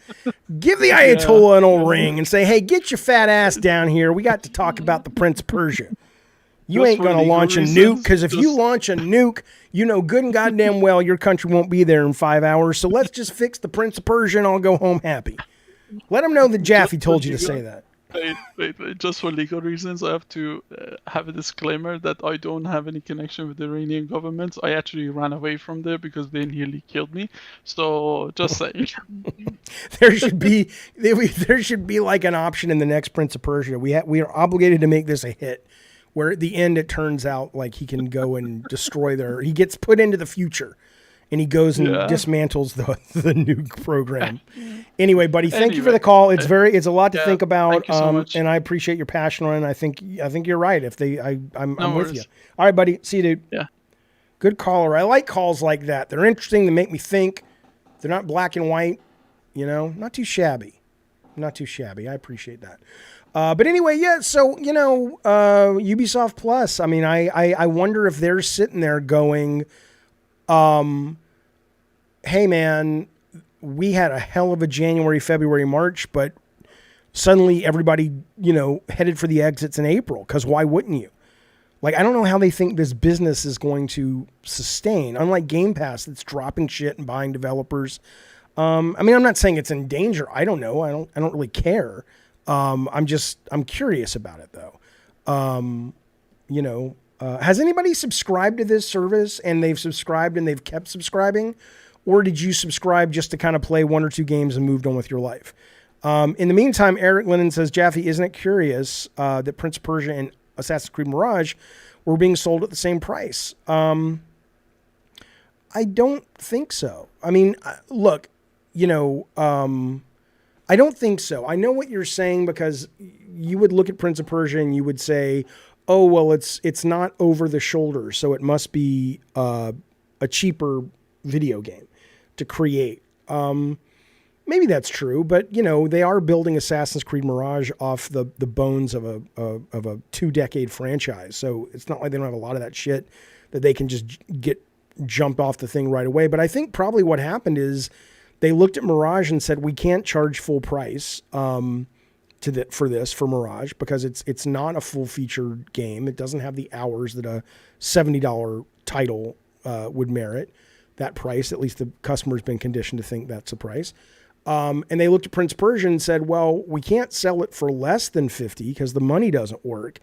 Give the Ayatollah an old ring and say, hey, get your fat ass down here. We got to talk about the Prince of Persia. You ain't going to launch a nuke, because if you launch a nuke, you know good and goddamn well your country won't be there in 5 hours. So let's just fix the Prince of Persia and I'll go home happy. Let him know that Jaffe told you to say that. Wait. Just for legal reasons, I have to have a disclaimer that I don't have any connection with the Iranian government. I actually ran away from there because they nearly killed me. So, just saying. there should be like an option in the next Prince of Persia. We are obligated to make this a hit, where at the end it turns out like he can go and destroy he gets put into the future. And he goes and dismantles the nuke program. Anyway, buddy, thank you for the call. It's a lot to think about. Thank you so much. And I appreciate your passion on it. I think you're right. I'm with you. All right, buddy. See you, dude. Yeah. Good caller. I like calls like that. They're interesting. They make me think. They're not black and white. Not too shabby. I appreciate that. But anyway, yeah. So Ubisoft Plus. I mean, I wonder if they're sitting there going, hey man, we had a hell of a January, February, March, but suddenly everybody, headed for the exits in April, because why wouldn't you? Like, I don't know how they think this business is going to sustain. Unlike Game Pass, that's dropping shit and buying developers. I mean, I'm not saying it's in danger. I don't know. I don't really care. I'm curious about it though. Has anybody subscribed to this service and they've subscribed and they've kept subscribing? Or did you subscribe just to kind of play 1 or 2 games and moved on with your life? In the meantime, Eric Lennon says, Jaffe, isn't it curious that Prince of Persia and Assassin's Creed Mirage were being sold at the same price? I don't think so. I mean, look, I don't think so. I know what you're saying, because you would look at Prince of Persia and you would say, oh, well, it's not over the shoulder, so it must be a cheaper video game to create. Maybe that's true, but they are building Assassin's Creed Mirage off the bones of a 2-decade franchise. So it's not like they don't have a lot of that shit that they can just jump off the thing right away. But I think probably what happened is they looked at Mirage and said, we can't charge full price for Mirage, because it's not a full featured game. It doesn't have the hours that a $70 title would merit that price. At least the customer's been conditioned to think that's the price. And they looked at Prince Persia and said, well, we can't sell it for less than 50 because the money doesn't work.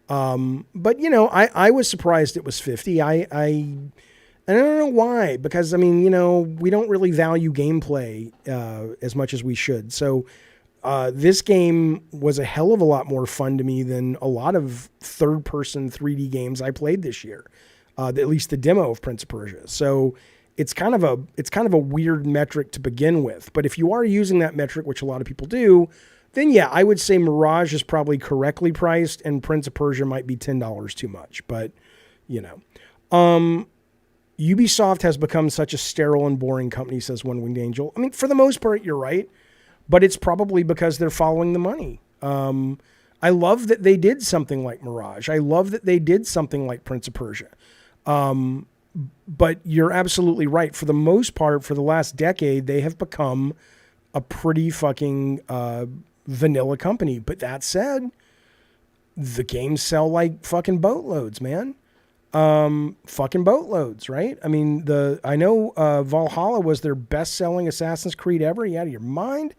But I was surprised it was 50. I don't know why, because I mean, we don't really value gameplay as much as we should. So this game was a hell of a lot more fun to me than a lot of third-person 3D games I played this year. At least the demo of Prince of Persia. So it's kind of a weird metric to begin with. But if you are using that metric, which a lot of people do, then yeah, I would say Mirage is probably correctly priced, and Prince of Persia might be $10 too much. But Ubisoft has become such a sterile and boring company, says One Winged Angel. I mean, for the most part, you're right, but it's probably because they're following the money. I love that they did something like Mirage. I love that they did something like Prince of Persia. But you're absolutely right. For the most part, for the last decade, they have become a pretty fucking vanilla company. But that said, the games sell like fucking boatloads, man. Fucking boatloads, right? I mean, I know Valhalla was their best-selling Assassin's Creed ever. You out of your mind?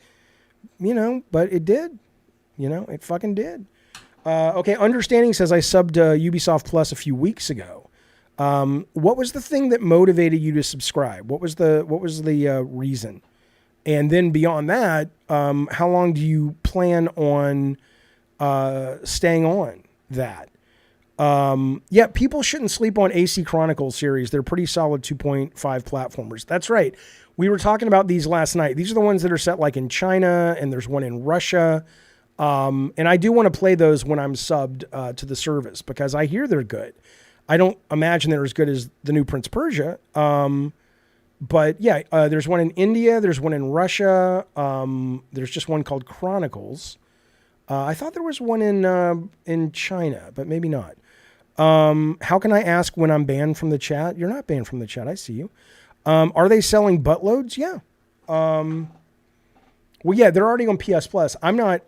But it did. It fucking did. Okay, Understanding says, I subbed Ubisoft Plus a few weeks ago. What was the thing that motivated you to subscribe? What was the reason? And then beyond that, how long do you plan on staying on that? Yeah, people shouldn't sleep on AC Chronicles series. They're pretty solid 2.5 platformers. That's right. We were talking about these last night. These are the ones that are set like in China, and there's one in Russia. And I do want to play those when I'm subbed to the service, because I hear they're good. I don't imagine they're as good as the new Prince of Persia. But yeah, there's one in India. There's one in Russia. There's just one called Chronicles. I thought there was one in China, but maybe not. How can I ask when I'm banned from the chat? You're not banned from the chat. I see you. Are they selling buttloads? Yeah. Well, yeah, they're already on PS Plus. I'm not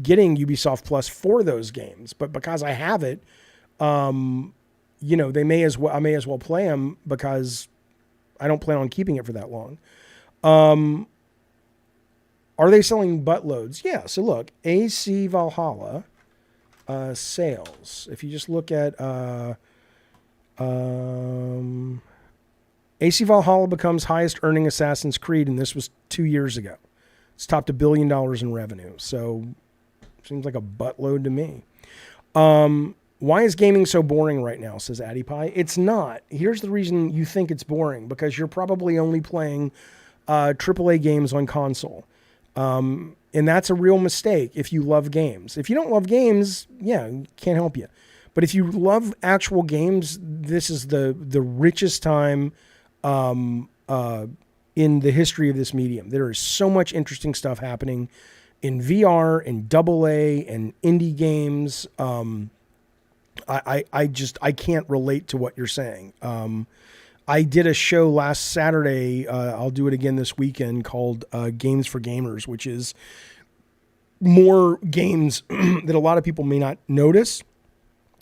getting Ubisoft Plus for those games, but because I have it, I may as well play them, because I don't plan on keeping it for that long. Are they selling buttloads? Yeah. So look, AC Valhalla sales. If you just look at AC Valhalla becomes highest earning Assassin's Creed, and this was 2 years ago. It's topped $1 billion in revenue. So seems like a buttload to me. Why is gaming so boring right now, says Addy Pie. It's not. Here's the reason you think it's boring, because you're probably only playing AAA games on console. And that's a real mistake if you love games. If you don't love games, yeah, can't help you. But if you love actual games, this is the richest time in the history of this medium. There is so much interesting stuff happening in VR and AA and indie games. I can't relate to what you're saying. I did a show last Saturday. I'll do it again this weekend, called Games for Gamers, which is more games that a lot of people may not notice,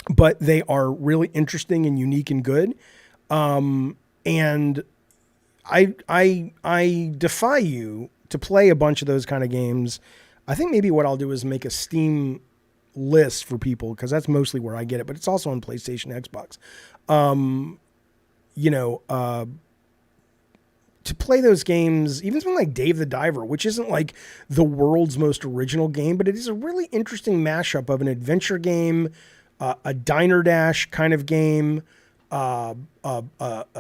but they are really interesting and unique and good. And I defy you to play a bunch of those kind of games. I think maybe what I'll do is make a Steam list for people, because that's mostly where I get it, but it's also on PlayStation, Xbox. To play those games, even something like Dave the Diver, which isn't like the world's most original game, but it is a really interesting mashup of an adventure game, a diner dash kind of game, a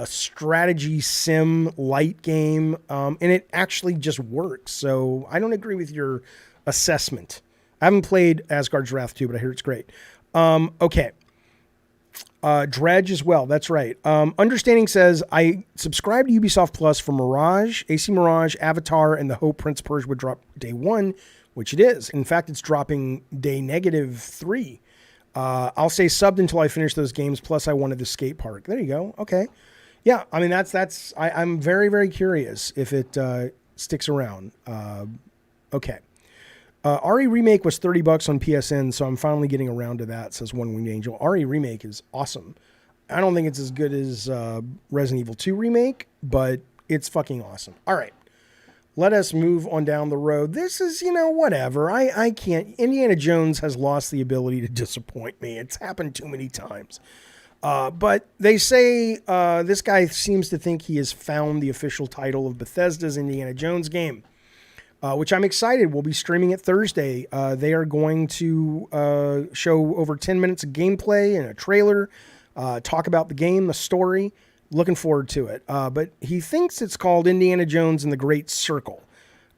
strategy sim light game, and it actually just works. So I don't agree with your assessment. I haven't played Asgard's Wrath 2, but I hear it's great. Okay. Dredge as well. That's right. Understanding says, I subscribed to Ubisoft Plus for Mirage, AC Mirage, Avatar, and the hope Prince of Persia would drop day 1, which it is. In fact, it's dropping day -3. I'll stay subbed until I finish those games. Plus, I wanted the skate park. There you go. Okay. Yeah. I mean, I'm very, very curious if it sticks around. Okay. RE Remake was $30 on PSN, so I'm finally getting around to that, says One Winged Angel. RE Remake is awesome. I don't think it's as good as Resident Evil 2 Remake, but it's fucking awesome. All right. Let us move on down the road. This is, whatever. I can't. Indiana Jones has lost the ability to disappoint me. It's happened too many times. But they say this guy seems to think he has found the official title of Bethesda's Indiana Jones game. Which I'm excited. We'll be streaming it Thursday. They are going to show over 10 minutes of gameplay and a trailer, talk about the game, the story. Looking forward to it. But he thinks it's called Indiana Jones and the Great Circle.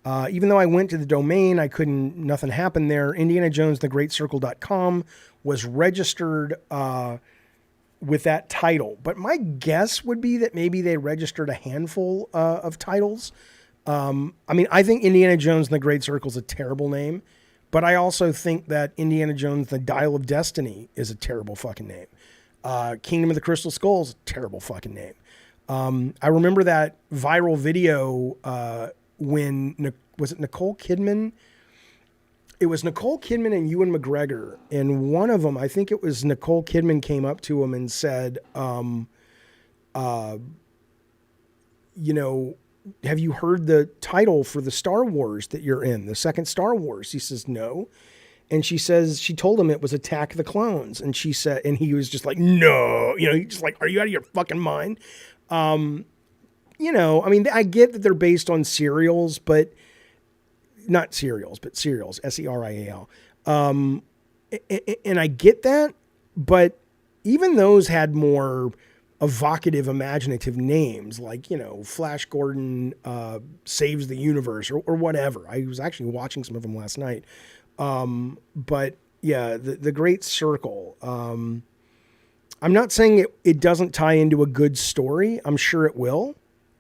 Even though I went to the domain, nothing happened there. Indiana Jones, thegreatcircle.com was registered with that title. But my guess would be that maybe they registered a handful of titles. I think Indiana Jones and the Great Circle is a terrible name, but I also think that Indiana Jones, the Dial of Destiny is a terrible fucking name. Kingdom of the Crystal Skull is a terrible fucking name. I remember that viral video, was it Nicole Kidman? It was Nicole Kidman and Ewan McGregor. And one of them, I think it was Nicole Kidman, came up to him and said, have you heard the title for the Star Wars that you're in, the second Star Wars? He says, no. And she told him it was Attack of the Clones. And she said, and he was just like, no, he's just like, are you out of your fucking mind? I get that they're based on serials, but not serials, but serials, Serial. And I get that, but even those had more evocative, imaginative names like, Flash Gordon Saves the Universe or whatever. I was actually watching some of them last night. But yeah, the Great Circle. I'm not saying it doesn't tie into a good story. I'm sure it will.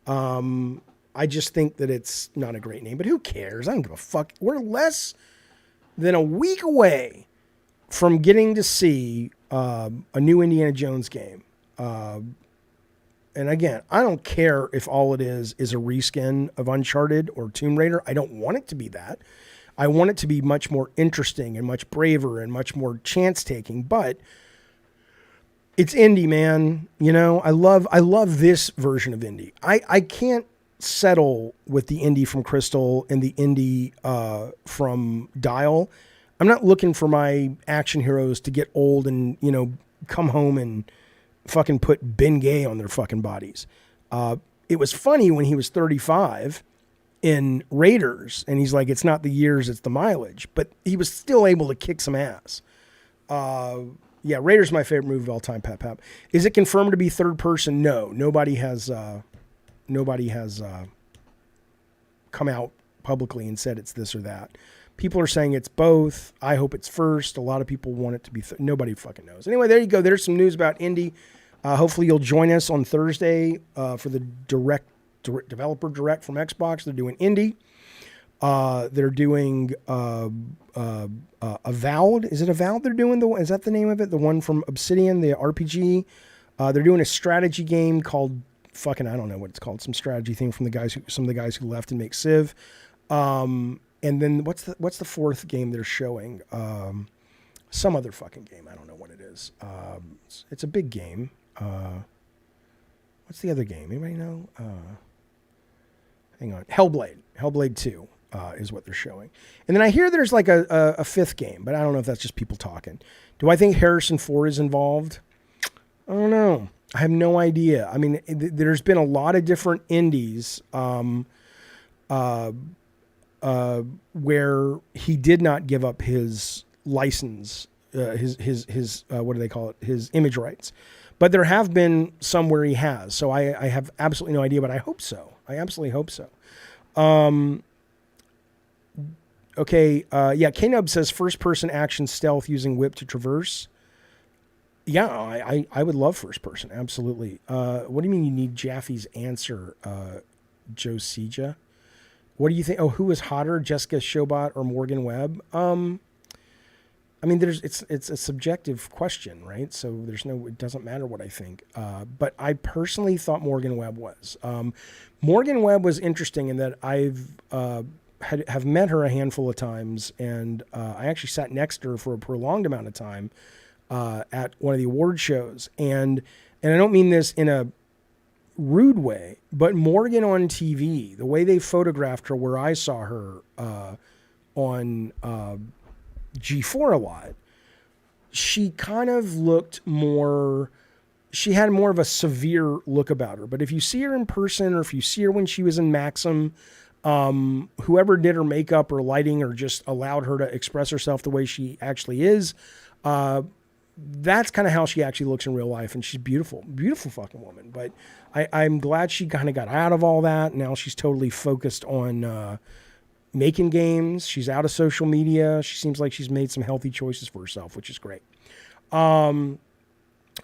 I just think that it's not a great name, but who cares? I don't give a fuck. We're less than a week away from getting to see a new Indiana Jones game. And again, I don't care if all it is a reskin of Uncharted or Tomb Raider. I don't want it to be that. I want it to be much more interesting and much braver and much more chance taking, but it's indie, man. I love this version of indie. I can't settle with the indie from Crystal and the indie, from Dial. I'm not looking for my action heroes to get old and, come home and fucking put Bengay on their fucking bodies. It was funny when he was 35 in Raiders, and he's like, it's not the years, it's the mileage, but he was still able to kick some ass. Yeah, Raiders is my favorite movie of all time, Pap. Is it confirmed to be third person? No, nobody has come out publicly and said it's this or that. People are saying it's both. I hope it's first. A lot of people want it to be. Nobody fucking knows. Anyway, there you go. There's some news about indie. Hopefully you'll join us on Thursday for the developer direct from Xbox. They're doing indie. They're doing Avowed. Is it Avowed? They're doing is that the name of it? The one from Obsidian, the RPG. They're doing a strategy game called fucking, I don't know what it's called. Some strategy thing from some of the guys who left and make Civ. And then what's the fourth game they're showing? Some other fucking game. I don't know what it is. is. It's a big game. What's the other game? Anybody know? Hang on. Hellblade. Hellblade 2 is what they're showing. And then I hear there's like a fifth game, but I don't know if that's just people talking. Do I think Harrison Ford is involved? I don't know. I have no idea. I mean, there's been a lot of different indies where he did not give up his license, his what do they call it? His image rights. But there have been some where he has. So I have absolutely no idea, but I hope so. I absolutely hope so. Okay. Yeah. K-Nub says first-person action stealth using whip to traverse. Yeah, I would love first-person. Absolutely. What do you mean you need Jaffe's answer, Joe Seja? What do you think? Oh, who is hotter, Jessica Shobot or Morgan Webb? I mean, it's a subjective question, right? So it doesn't matter what I think. But I personally thought Morgan Webb was. Morgan Webb was interesting in that have met her a handful of times, and I actually sat next to her for a prolonged amount of time at one of the award shows. And I don't mean this in a rude way, but Morgan on TV, the way they photographed her where I saw her on G4 a lot, she kind of looked more, she had more of a severe look about her. But if you see her in person, or if you see her when she was in Maxim, whoever did her makeup or lighting or just allowed her to express herself the way she actually is, that's kind of how she actually looks in real life. And she's beautiful, beautiful fucking woman. But I'm glad she kind of got out of all that. Now she's totally focused on making games. She's out of social media. She seems like she's made some healthy choices for herself, which is great. No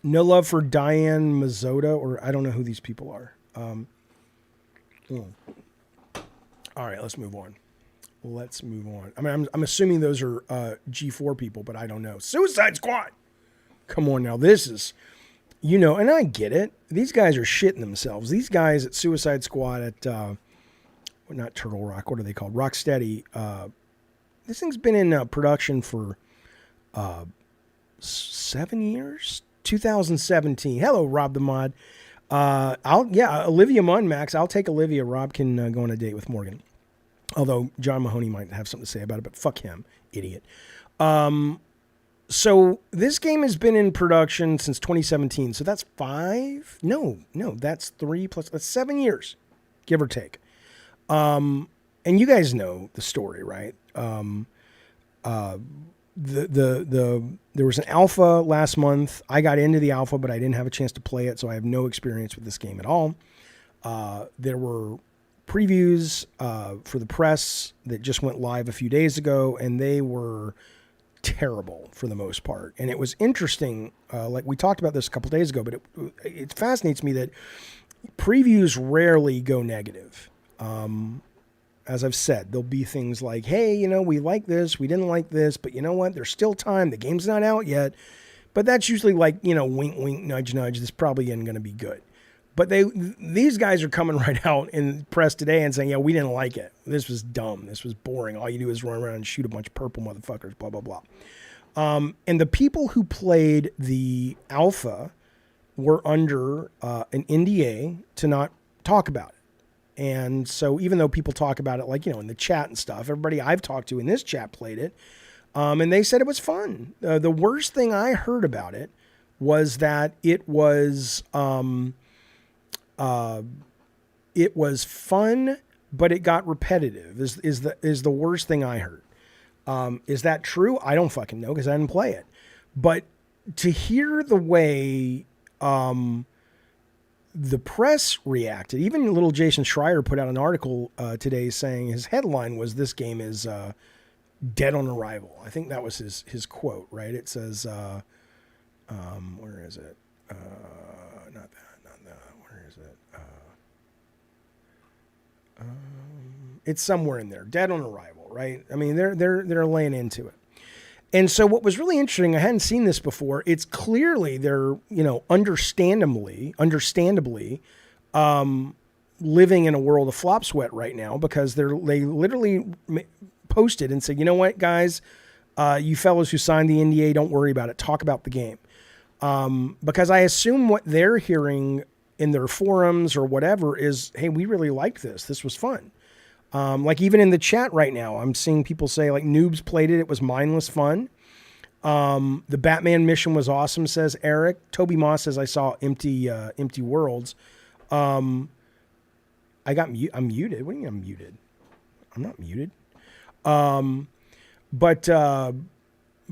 love for Diane Mazzotta, or I don't know who these people are. All right, let's move on. I mean, I'm assuming those are G4 people, but I don't know. Suicide Squad. Come on now. This is, and I get it. These guys are shitting themselves. These guys at Suicide Squad at, not Turtle Rock, what are they called? Rocksteady. This thing's been in production for 7 years. 2017. Hello, Rob the Mod. Olivia Munn, Max. I'll take Olivia. Rob can go on a date with Morgan. Although John Mahoney might have something to say about it, but fuck him, idiot. So this game has been in production since 2017. So that's 5? No, that's 3 plus. That's 7 years, give or take. And you guys know the story, right? There was an alpha last month. I got into the alpha, but I didn't have a chance to play it, so I have no experience with this game at all. There were previews for the press that just went live a few days ago, and they were terrible for the most part. And it was interesting, like we talked about this a couple days ago, but it fascinates me that previews rarely go negative. As I've said, there'll be things like, hey, we like this, we didn't like this, but you know what? There's still time. The game's not out yet. But that's usually like, wink, wink, nudge, nudge. This probably isn't going to be good. But these guys are coming right out in press today and saying, yeah, we didn't like it. This was dumb. This was boring. All you do is run around and shoot a bunch of purple motherfuckers, blah, blah, blah. And the people who played the alpha were under an NDA to not talk about it. And so even though people talk about it, like, in the chat and stuff, everybody I've talked to in this chat played it. And they said it was fun. The worst thing I heard about it was that it was fun, but it got repetitive is the worst thing I heard. Is that true? I don't fucking know because I didn't play it. But to hear the way the press reacted, even little Jason Schreier put out an article today saying his headline was, "This game is dead on arrival." I think that was his quote, right? It says, where is it? Not that. Where is it? It's somewhere in there. Dead on arrival, right? I mean, they're laying into it. And so what was really interesting, I hadn't seen this before. It's clearly they're, understandably, living in a world of flop sweat right now because they literally posted and said, you know what, guys, You fellows who signed the NDA, don't worry about it. Talk about the game. Because I assume what they're hearing in their forums or whatever is, hey, we really liked this. This was fun. Like even in the chat right now, I'm seeing people say like Noobs played it. It was mindless fun. The Batman mission was awesome, says Eric. Toby Moss says I saw empty worlds. I'm muted. What do you mean I'm muted? I'm not muted.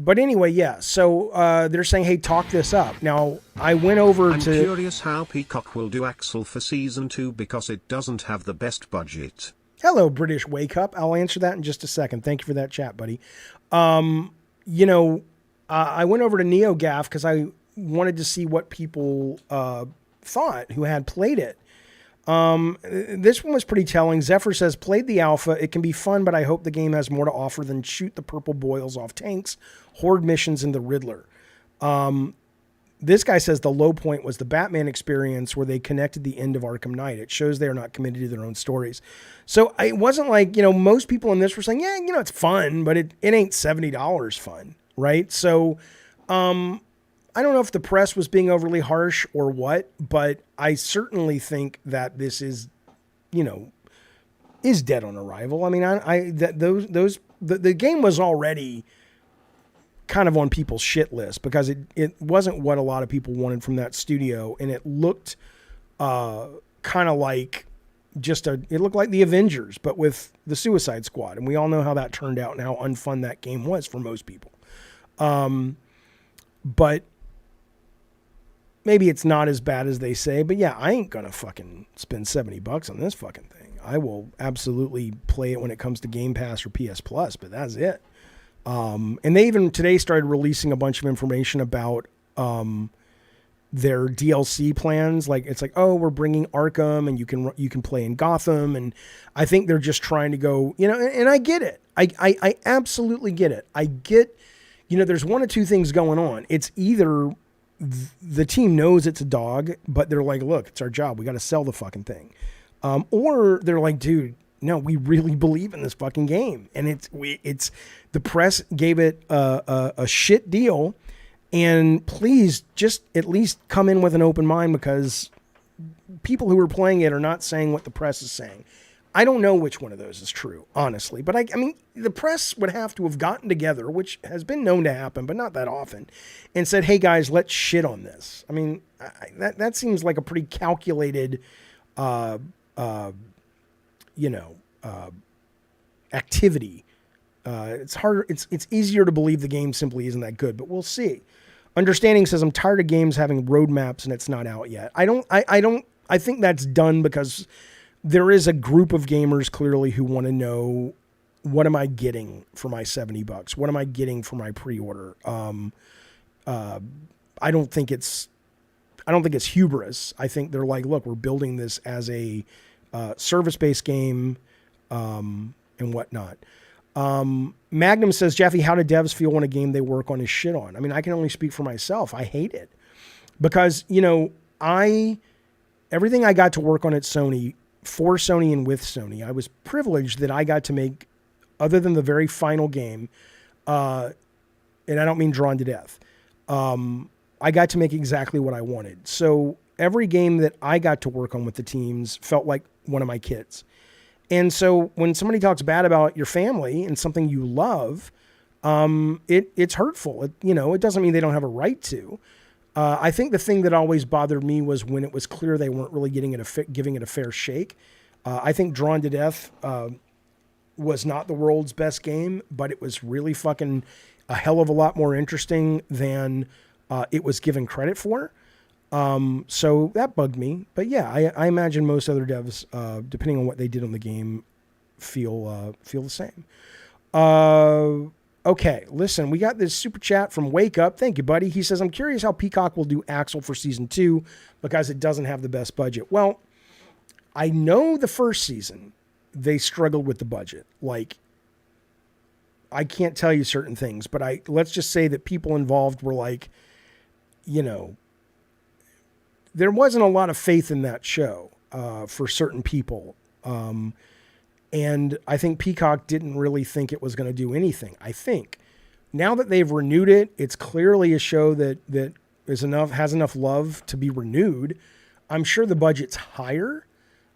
But anyway, yeah. So they're saying, hey, talk this up. Now, I went over I'm to... curious how Peacock will do AXEL for Season 2 because it doesn't have the best budget. Hello, British Wake Up. I'll answer that in just a second. Thank you for that chat, buddy. I went over to NeoGAF because I wanted to see what people thought who had played it. This one was pretty telling. Zephyr says, played the alpha. It can be fun, but I hope the game has more to offer than shoot the purple boils off tanks, horde missions, and the Riddler. This guy says the low point was the Batman experience where they connected the end of Arkham Knight. It shows they are not committed to their own stories. So it wasn't like, most people in this were saying, yeah, it's fun, but it ain't $70 fun, right? So I don't know if the press was being overly harsh or what, but I certainly think that this is, is dead on arrival. I mean, the game was already kind of on people's shit list because it wasn't what a lot of people wanted from that studio, and it looked kind of like it looked like the Avengers, but with the Suicide Squad, and we all know how that turned out and how unfun that game was for most people. But maybe it's not as bad as they say, but yeah, I ain't gonna fucking spend $70 on this fucking thing. I will absolutely play it when it comes to Game Pass or PS Plus, but that's it. And they even today started releasing a bunch of information about their DLC plans. Like it's like, oh, we're bringing Arkham, and you can play in Gotham, and I think they're just trying to go, and I get it. I absolutely get it. I get, there's one of two things going on. It's either the team knows it's a dog, but they're like, look, it's our job. We got to sell the fucking thing. Or they're like, dude, no, we really believe in this fucking game. And it's the press gave it a shit deal, and please just at least come in with an open mind, because people who are playing it are not saying what the press is saying. I don't know which one of those is true, honestly. But I mean, the press would have to have gotten together, which has been known to happen, but not that often, and said, hey guys, let's shit on this. I mean, that seems like a pretty calculated, activity. It's harder. It's easier to believe the game simply isn't that good, but we'll see. Understanding says, I'm tired of games having roadmaps and it's not out yet. I think that's done because there is a group of gamers clearly who want to know, what am I getting for my $70? What am I getting for my pre-order? I don't think it's hubris. I think they're like, look, we're building this as a service-based game, and whatnot. Magnum says, Jaffe, how do devs feel when a game they work on is shit on? I mean, I can only speak for myself. I hate it because, everything I got to work on at Sony, for Sony and with Sony, I was privileged that I got to make, other than the very final game, and I don't mean Drawn to Death, I got to make exactly what I wanted. So every game that I got to work on with the teams felt like one of my kids. And so when somebody talks bad about your family and something you love, it's hurtful. It doesn't mean they don't have a right to. I think the thing that always bothered me was when it was clear they weren't really giving it a fair shake. I think Drawn to Death was not the world's best game, but it was really fucking a hell of a lot more interesting than it was given credit for. So that bugged me. But yeah, I imagine most other devs, depending on what they did on the game, feel the same. Okay, listen, we got this super chat from Wake Up. Thank you, buddy. He says, I'm curious how Peacock will do AXEL for season 2 because it doesn't have the best budget. Well, I know the first season they struggled with the budget. Like, I can't tell you certain things, but let's just say that people involved were like, there wasn't a lot of faith in that show for certain people. And I think Peacock didn't really think it was going to do anything. I think now that they've renewed it, it's clearly a show that has enough love to be renewed. I'm sure the budget's higher.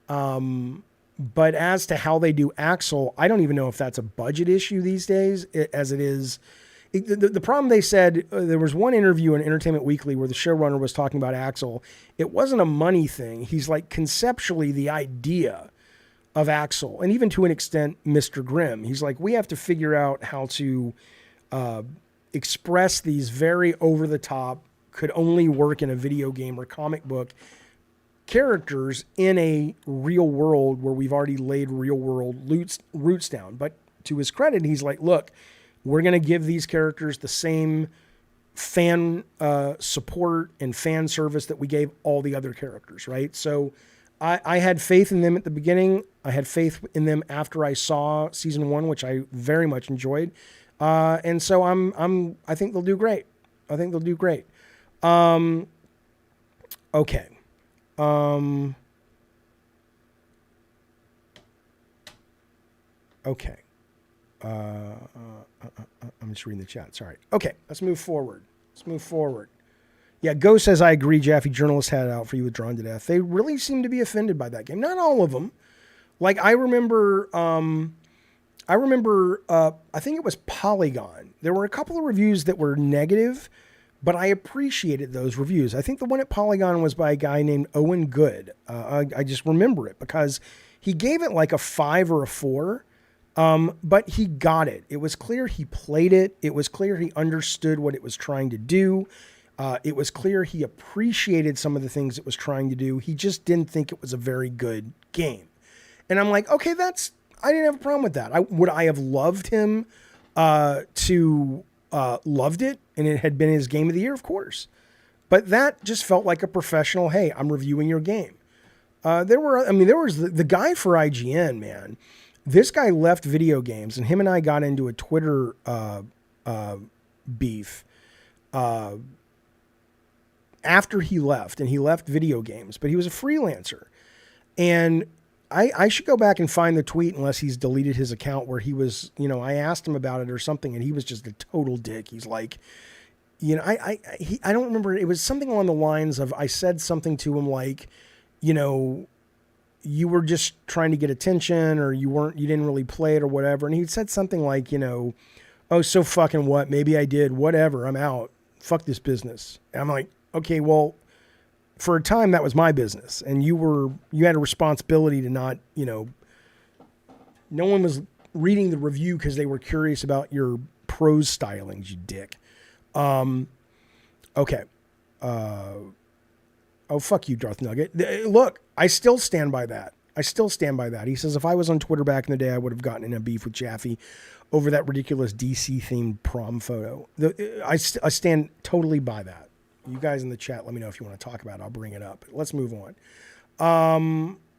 But as to how they do AXEL, I don't even know if that's a budget issue these days, as it is. The problem, they said, there was one interview in Entertainment Weekly where the showrunner was talking about AXEL. It wasn't a money thing. He's like, conceptually, the idea of AXEL, and even to an extent, Mr. Grimm, he's like, we have to figure out how to express these very over-the-top, could only work in a video game or comic book characters in a real world where we've already laid real world roots down. But to his credit, he's like, look, we're going to give these characters the same fan support and fan service that we gave all the other characters, right? So I had faith in them at the beginning. I had faith in them after I saw season 1, which I very much enjoyed. And so I think they'll do great. Okay. Okay. I'm just reading the chat. Sorry. Okay. Let's move forward. Yeah. Go says, I agree. Jaffe, journalists had it out for you with Drawn to Death. They really seem to be offended by that game. Not all of them. Like I remember, I think it was Polygon. There were a couple of reviews that were negative, but I appreciated those reviews. I think the one at Polygon was by a guy named Owen Good. I just remember it because he gave it like a 5 or a 4, but he got it. It was clear he played it. It was clear he understood what it was trying to do. It was clear he appreciated some of the things it was trying to do. He just didn't think it was a very good game. And I'm like, okay, I didn't have a problem with that. Would I have loved him to loved it and it had been his game of the year? Of course. But that just felt like a professional, hey, I'm reviewing your game. There was the guy for IGN, man. This guy left video games, and him and I got into a Twitter beef after he left, and he left video games, but he was a freelancer. And I should go back and find the tweet unless he's deleted his account where he was, I asked him about it or something, and he was just a total dick. He's like, I don't remember. It was something along the lines of, I said something to him like, you were just trying to get attention, or you didn't really play it or whatever. And he said something like, oh, so fucking what? Maybe I did, whatever. I'm out. Fuck this business. And I'm like, okay, well, for a time that was my business, and you had a responsibility to not, no one was reading the review because they were curious about your prose stylings, you dick. Okay. Oh, fuck you, Darth Nugget. Look, I still stand by that. He says, if I was on Twitter back in the day, I would have gotten in a beef with Jaffe over that ridiculous DC-themed prom photo. I stand totally by that. You guys in the chat, let me know if you want to talk about it. I'll bring it up. Let's move on.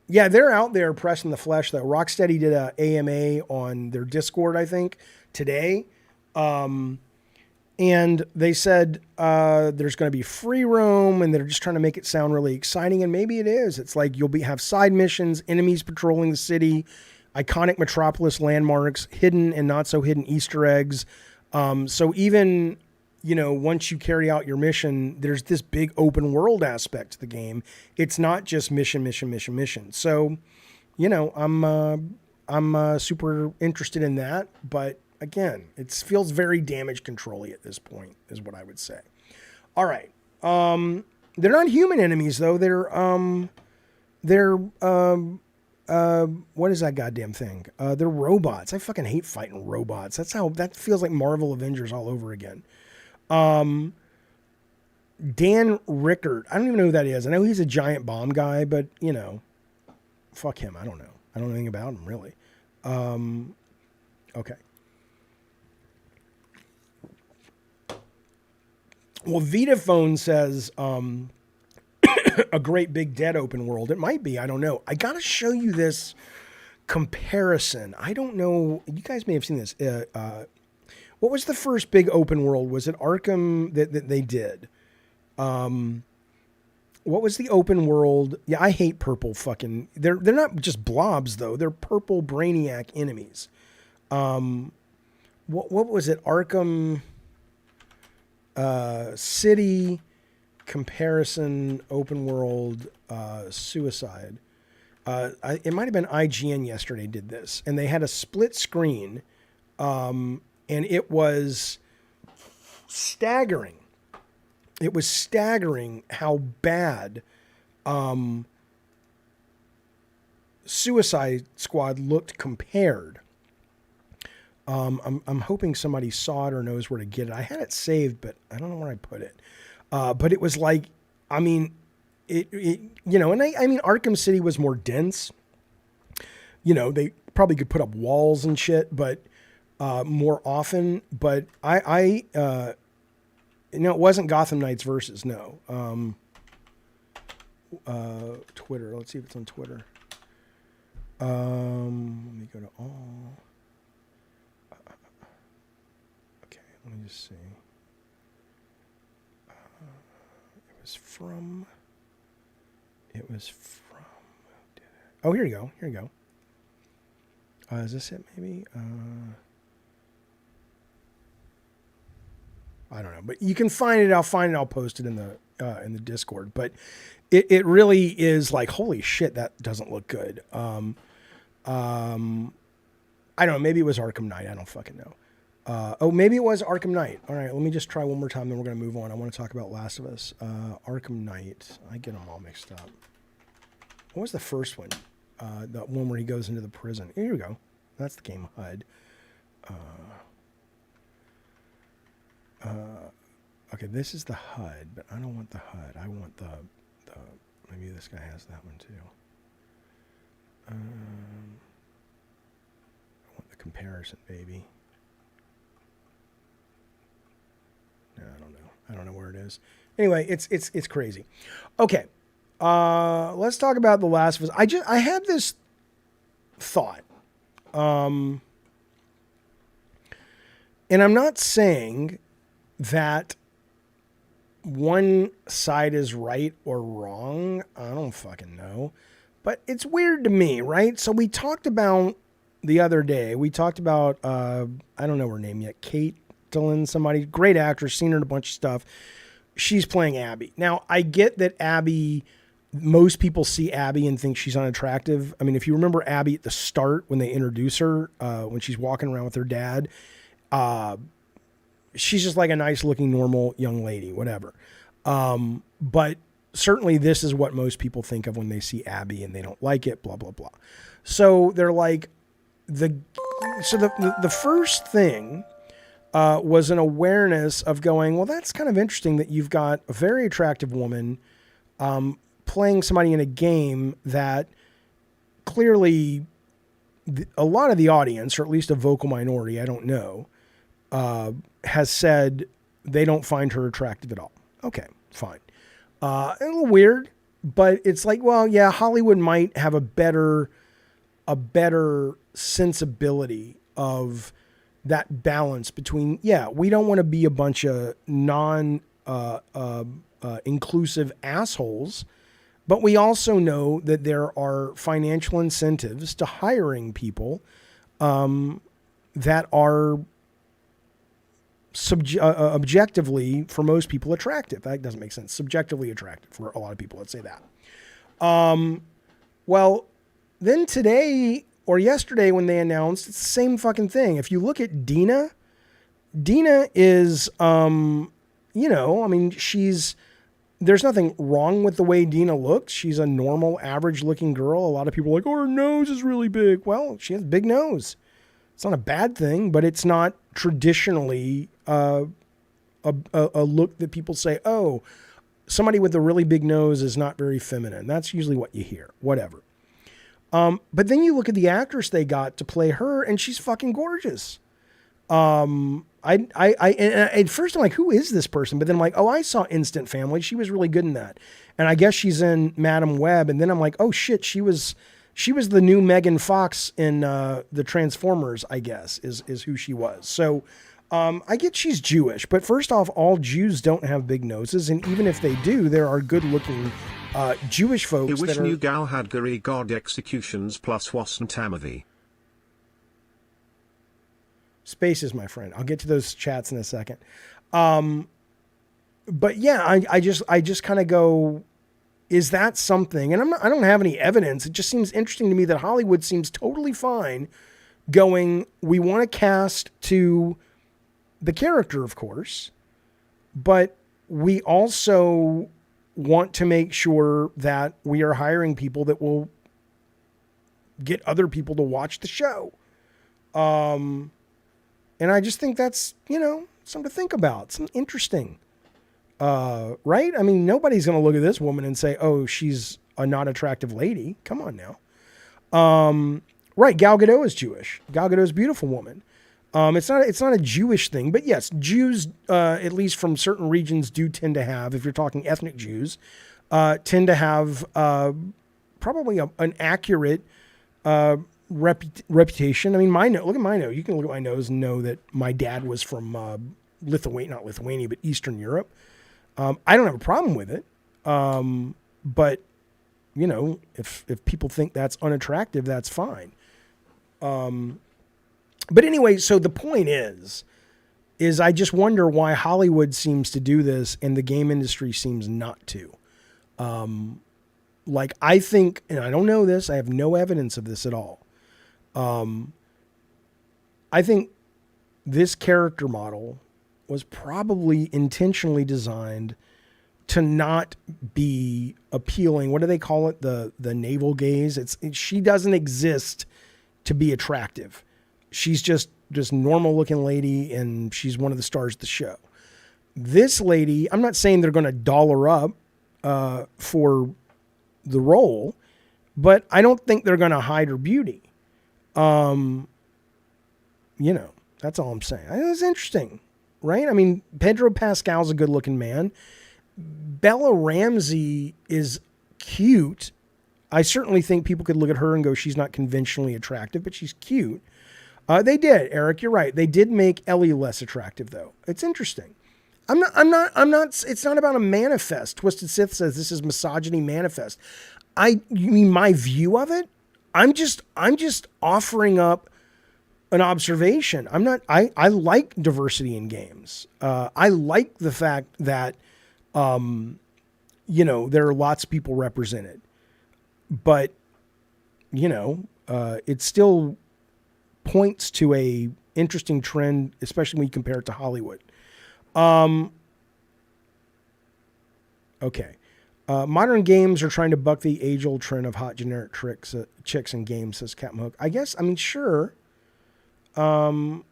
Yeah, they're out there pressing the flesh, though. Rocksteady did a AMA on their Discord, I think, today. And they said there's going to be free roam, and they're just trying to make it sound really exciting, and maybe it is. It's like you'll have side missions, enemies patrolling the city, iconic Metropolis landmarks, hidden and not so hidden Easter eggs. So even, once you carry out your mission, there's this big open world aspect to the game. It's not just mission. So, I'm super interested in that, but again, it feels very damage control-y at this point, is what I would say. All right. They're not human enemies, though. They're what is that goddamn thing? They're robots. I fucking hate fighting robots. That feels like Marvel Avengers all over again. Dan Rickard. I don't even know who that is. I know he's a giant bomb guy, but, fuck him. I don't know. I don't know anything about him, really. Okay. Well, Vitaphone says a great big dead open world. It might be. I don't know. I got to show you this comparison. I don't know. You guys may have seen this. What was the first big open world? Was it Arkham that they did? What was the open world? Yeah, I hate purple fucking... They're not just blobs, though. They're purple brainiac enemies. what was it? Arkham City comparison open world suicide. It might have been IGN yesterday did this, and they had a split screen, and it was staggering. It was staggering how bad Suicide Squad looked compared. I'm hoping somebody saw it or knows where to get it. I had it saved, but I don't know where I put it. But it was like, I mean, it you know, and I mean, Arkham City was more dense. You know, they probably could put up walls and shit, but more often. But you know, it wasn't Gotham Knights versus no. Twitter. Let's see if it's on Twitter. Let me go to all. Okay, let me just see. It was from. Oh, here you go. Here you go. Is this it? Maybe. I don't know, but you can find it. I'll find it. I'll post it in the Discord. But it really is like, holy shit, that doesn't look good. I don't know. Maybe it was Arkham Knight. I don't fucking know. Oh, maybe it was Arkham Knight. All right, let me just try one more time, then we're going to move on. I want to talk about Last of Us. Arkham Knight. I get them all mixed up. What was the first one? The one where he goes into the prison. Here we go. That's the game HUD. Okay, this is the HUD, but I don't want the HUD. I want the maybe this guy has that one too. I want the comparison, baby. No, I don't know. I don't know where it is. Anyway, it's crazy. Okay, let's talk about The Last of Us. I had this thought, and I'm not saying that one side is right or wrong. I don't fucking know, but it's weird to me, right? So we talked about the other day. We talked about I don't know her name yet. Kate. Somebody, great actress, seen her in a bunch of stuff. She's playing Abby. Now, I get that Abby, most people see Abby and think she's unattractive. I mean, if you remember Abby at the start when they introduce her, when she's walking around with her dad, she's just like a nice looking, normal young lady, whatever. But certainly this is what most people think of when they see Abby and they don't like it, blah, blah, blah. So they're like, the first thing was an awareness of going, well, that's kind of interesting that you've got a very attractive woman playing somebody in a game that clearly a lot of the audience, or at least a vocal minority, I don't know, has said they don't find her attractive at all. Okay, fine. A little weird, but it's like, well, yeah, Hollywood might have a better sensibility of that balance between, yeah, we don't want to be a bunch of inclusive assholes, but we also know that there are financial incentives to hiring people that are objectively, for most people, attractive. That doesn't make sense. Subjectively attractive for a lot of people. Let's say that. Well, then today or yesterday when they announced, it's the same fucking thing. If you look at Dina is, I mean, there's nothing wrong with the way Dina looks. She's a normal, average looking girl. A lot of people are like, oh, her nose is really big. Well, she has a big nose. It's not a bad thing, but it's not traditionally a look that people say, oh, somebody with a really big nose is not very feminine. That's usually what you hear, whatever. But then you look at the actress they got to play her, and she's fucking gorgeous. And at first I'm like, who is this person? But then I'm like, oh, I saw Instant Family. She was really good in that. And I guess she's in Madam Web. And then I'm like, oh shit, she was the new Megan Fox in the Transformers, I guess, is who she was. So I get she's Jewish, but first off, all Jews don't have big noses, and even if they do, there are good-looking Jewish folks. I wish New Gao had Gary God executions plus wasn't Amavi. Spaces, my friend. I'll get to those chats in a second. But yeah, I just kind of go, is that something? And I don't have any evidence. It just seems interesting to me that Hollywood seems totally fine going, we want to cast to the character, of course, but we also want to make sure that we are hiring people that will get other people to watch the show. And I just think that's, something to think about. Something interesting. Right? I mean, nobody's going to look at this woman and say, oh, she's a not attractive lady. Come on now. Right. Gal Gadot is Jewish. Gal Gadot is a beautiful woman. It's not a Jewish thing, but yes, Jews, at least from certain regions, do tend to have, if you're talking ethnic Jews, tend to have probably an accurate reputation. I mean, look at my nose. You can look at my nose and know that my dad was from not Lithuania, but Eastern Europe. I don't have a problem with it, but if people think that's unattractive, that's fine. But anyway, so the point is I just wonder why Hollywood seems to do this and the game industry seems not to. I think, and I don't know this, I have no evidence of this at all. I think this character model was probably intentionally designed to not be appealing. What do they call it? The navel gaze. She doesn't exist to be attractive. She's just normal looking lady, and she's one of the stars of the show. This lady, I'm not saying they're going to doll her up for the role, but I don't think they're going to hide her beauty. That's all I'm saying. I think it's interesting, right? I mean, Pedro Pascal's a good looking man. Bella Ramsey is cute. I certainly think people could look at her and go, she's not conventionally attractive, but she's cute. They did, Eric. You're right. They did make Ellie less attractive, though. It's interesting. I'm not. It's not about a manifest. Twisted Sith says this is misogyny manifest. You mean my view of it? I'm just offering up an observation. I like diversity in games. I like the fact that, there are lots of people represented, but, it still points to a interesting trend, especially when you compare it to Hollywood. Okay. Modern games are trying to buck the age-old trend of hot generic chicks in games, says Captain Hook. I guess, sure. Again,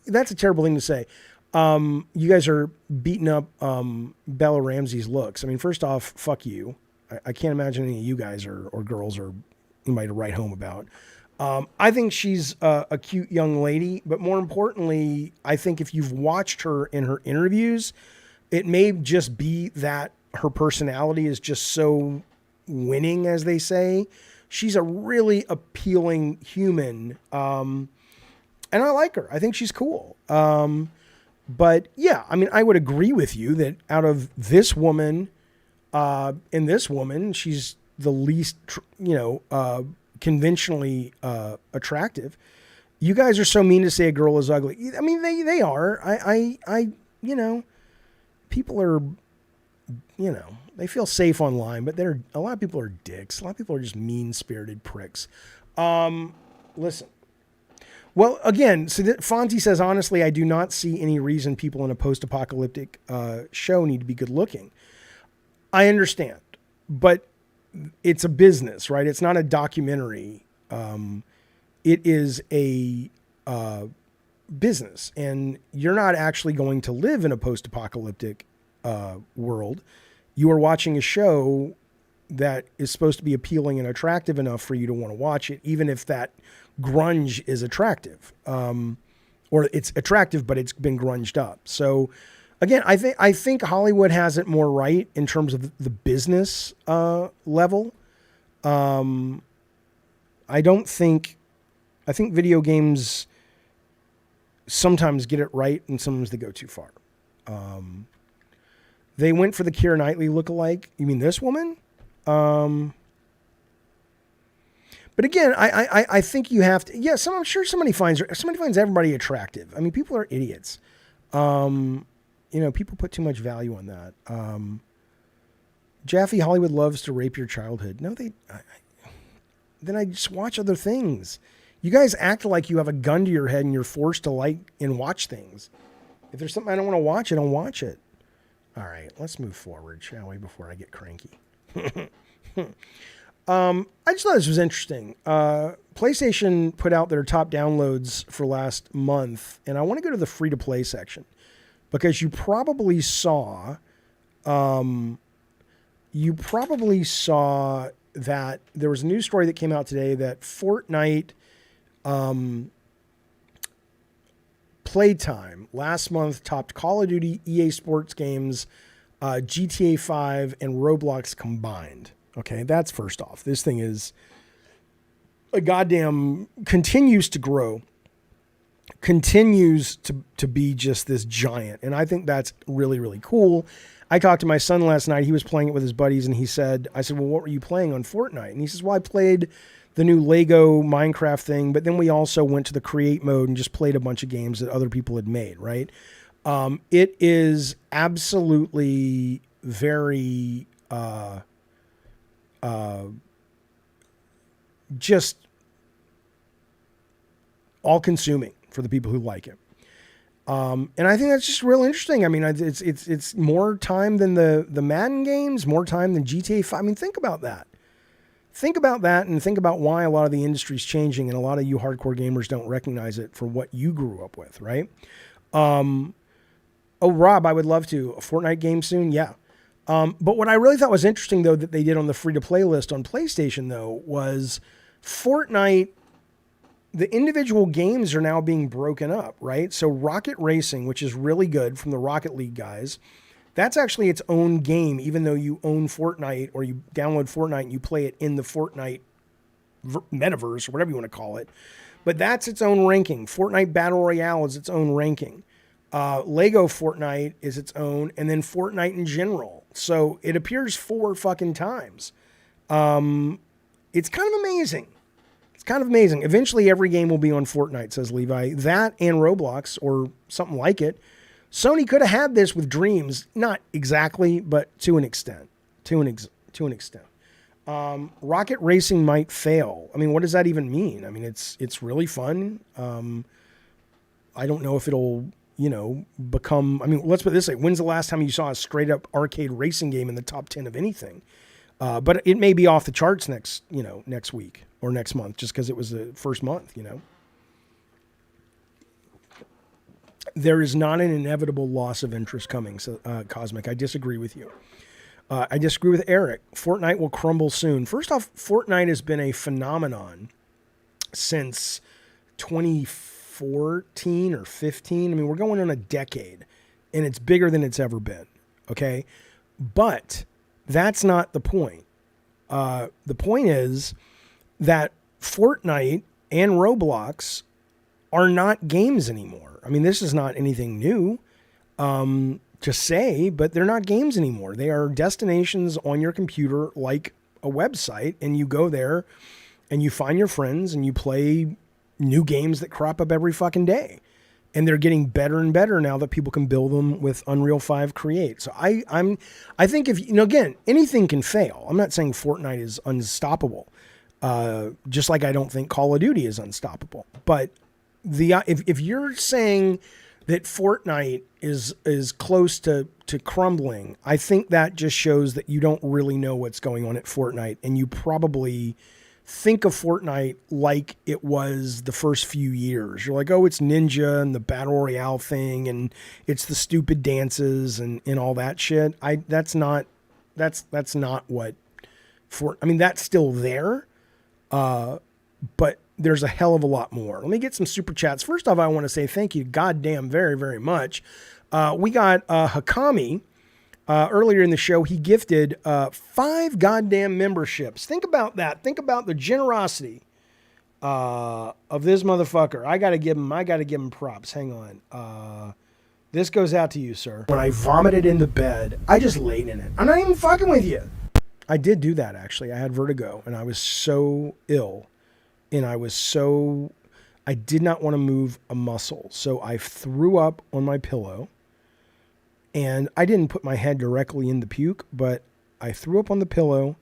that's a terrible thing to say. You guys are beating up Bella Ramsey's looks. First off, fuck you. I can't imagine any of you guys or girls are anybody to write home about. I think she's a cute young lady, but more importantly, I think if you've watched her in her interviews, it may just be that her personality is just so winning, as they say. She's a really appealing human. And I like her. I think she's cool. But yeah, I would agree with you that out of this woman, and this woman, she's the least, conventionally attractive. You guys are so mean to say a girl is ugly. They are. People are, they feel safe online, but a lot of people are dicks. A lot of people are just mean-spirited pricks. Listen. Well, again, so Fonzie says, honestly, I do not see any reason people in a post-apocalyptic show need to be good looking. I understand, but it's a business, right? It's not a documentary. It is a business, and you're not actually going to live in a post-apocalyptic world. You are watching a show that is supposed to be appealing and attractive enough for you to want to watch it, even if that grunge is attractive, or it's attractive, but it's been grunged up. So again, I think Hollywood has it more right in terms of the business level. I think video games sometimes get it right and sometimes they go too far. They went for the Keira Knightley lookalike. You mean this woman? But But again, I think you have to. Yes, I'm sure somebody finds everybody attractive. I mean, people are idiots. People put too much value on that. Jaffe, Hollywood loves to rape your childhood. No, then I just watch other things. You guys act like you have a gun to your head and you're forced to like and watch things. If there's something I don't want to watch, I don't watch it. All right, let's move forward, shall we, before I get cranky. I just thought this was interesting. PlayStation put out their top downloads for last month, and I want to go to the free-to-play section because you probably saw that there was a news story that came out today that Fortnite playtime last month topped Call of Duty, EA Sports games, GTA 5, and Roblox combined. Okay, that's first off. This thing is continues to grow, continues to be just this giant. And I think that's really, really cool. I talked to my son last night. He was playing it with his buddies, and I said, well, what were you playing on Fortnite? And he says, well, I played the new Lego Minecraft thing, but then we also went to the create mode and just played a bunch of games that other people had made, right? It is absolutely very just all-consuming for the people who like it. And I think that's just real interesting. I mean, it's more time than the Madden games, more time than GTA 5. I mean, think about that. Think about that and think about why a lot of the industry's changing and a lot of you hardcore gamers don't recognize it for what you grew up with, right? Oh, Rob, I would love to. A Fortnite game soon? Yeah. But what I really thought was interesting, though, that they did on the free-to-play list on PlayStation, though, was Fortnite, the individual games are now being broken up, right? So Rocket Racing, which is really good from the Rocket League guys, that's actually its own game, even though you own Fortnite or you download Fortnite and you play it in the Fortnite metaverse or whatever you want to call it. But that's its own ranking. Fortnite Battle Royale is its own ranking. Lego Fortnite is its own, and then Fortnite in general. So it appears 4 fucking times. It's kind of amazing. It's kind of amazing. Eventually every game will be on Fortnite, says Levi. That and Roblox or something like it. Sony could have had this with Dreams. Not exactly, but to an extent. To an extent. Rocket Racing might fail. I mean, what does that even mean? I mean, it's really fun. I don't know if it'll, become, I mean, let's put it this way. When's the last time you saw a straight up arcade racing game in the top 10 of anything? But it may be off the charts next week or next month, just because it was the first month, There is not an inevitable loss of interest coming, so, Cosmic. I disagree with you. I disagree with Eric. Fortnite will crumble soon. First off, Fortnite has been a phenomenon since 2014 or 15. I mean, we're going on a decade, and it's bigger than it's ever been, okay? But that's not the point. The point is that Fortnite and Roblox are not games anymore. I mean, this is not anything new to say, but they're not games anymore. They are destinations on your computer like a website, and you go there and you find your friends and you play new games that crop up every fucking day. And they're getting better and better now that people can build them with Unreal 5 Create. So I think if, again, anything can fail. I'm not saying Fortnite is unstoppable. Just like I don't think Call of Duty is unstoppable. But if you're saying that Fortnite is close to crumbling, I think that just shows that you don't really know what's going on at Fortnite, and you probably think of Fortnite like it was the first few years. You're like, oh, it's Ninja and the Battle Royale thing, and it's the stupid dances and all that shit. That's not what I mean, that's still there, but there's a hell of a lot more. Let me get some super chats. First off, I want to say thank you goddamn very, very much. We got Hakami earlier in the show. He gifted 5 goddamn memberships. Think about that. Think about the generosity of this motherfucker. I gotta give him props. Hang on. This goes out to you, sir. When I vomited in the bed, I just laid in it. I'm not even fucking with you. I did do that, actually. I had vertigo, and I was so ill and I did not want to move a muscle. So I threw up on my pillow, and I didn't put my head directly in the puke, but I threw up on the pillow,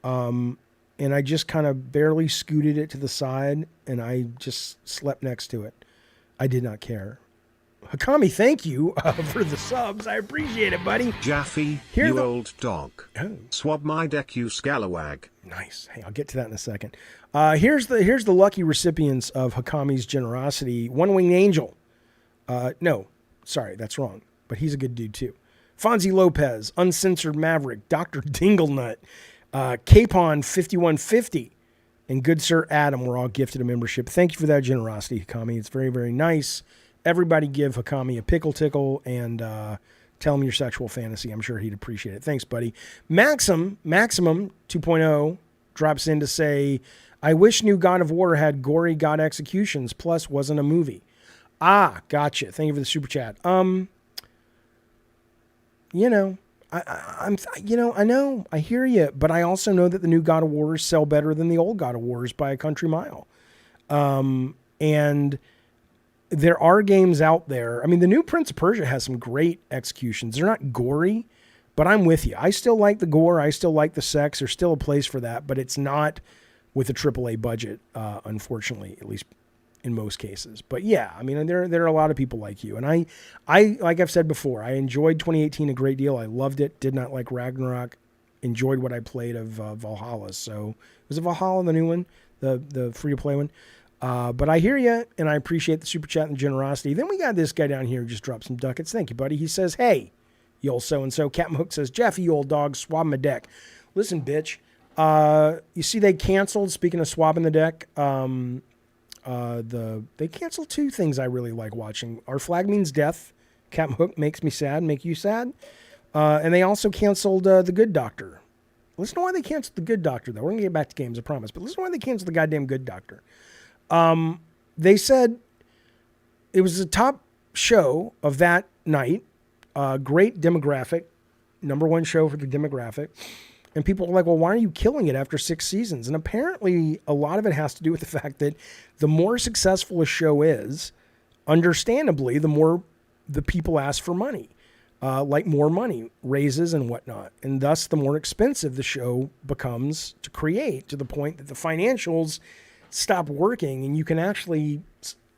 and I just kind of barely scooted it to the side, and I just slept next to it. I did not care. Hakami, thank you for the subs. I appreciate it, buddy. Jaffe, old dog. Oh. Swab my deck, you scalawag. Nice. Hey, I'll get to that in a second. Here's the lucky recipients of Hakami's generosity. One Winged Angel. No, sorry, that's wrong. But he's a good dude too. Fonzie Lopez, Uncensored Maverick, Dr. Dinglenut, Capon 5150, and Good Sir Adam were all gifted a membership. Thank you for that generosity, Hakami. It's very, very nice. Everybody give Hakami a pickle tickle and tell him your sexual fantasy. I'm sure he'd appreciate it. Thanks, buddy. Maximum 2.0 drops in to say, I wish new God of War had gory God executions, plus wasn't a movie. Ah, gotcha. Thank you for the super chat. You know, I know, I hear you, but I also know that the new God of Wars sell better than the old God of Wars by a country mile. And there are games out there. I mean, the new Prince of Persia has some great executions. They're not gory, but I'm with you. I still like the gore. I still like the sex. There's still a place for that, but it's not with a AAA budget, unfortunately, at least in most cases. But yeah, I mean, there are a lot of people like you. And I like I've said before, I enjoyed 2018 a great deal. I loved it. Did not like Ragnarok. Enjoyed what I played of Valhalla. So was it Valhalla, the new one, the free-to-play one? But I hear you, and I appreciate the super chat and generosity. Then we got this guy down here who just dropped some ducats. Thank you, buddy. He says, hey, you old so-and-so. Captain Hook says, Jaffe, you old dog, swab my deck. Listen, bitch, you see they canceled, speaking of swabbing the deck, they canceled two things I really like watching. Our Flag Means Death. Captain Hook makes me sad, make you sad. And they also canceled The Good Doctor. Listen to why they canceled The Good Doctor, though. We're going to get back to games, I promise. But listen to why they canceled the goddamn Good Doctor. They said it was the top show of that night. Great demographic. Number one show for the demographic. And people were like, well, why are you killing it after 6 seasons? And apparently a lot of it has to do with the fact that the more successful a show is, understandably, the more the people ask for money. Like more money, raises and whatnot. And thus the more expensive the show becomes to create, to the point that the financials stop working and you can actually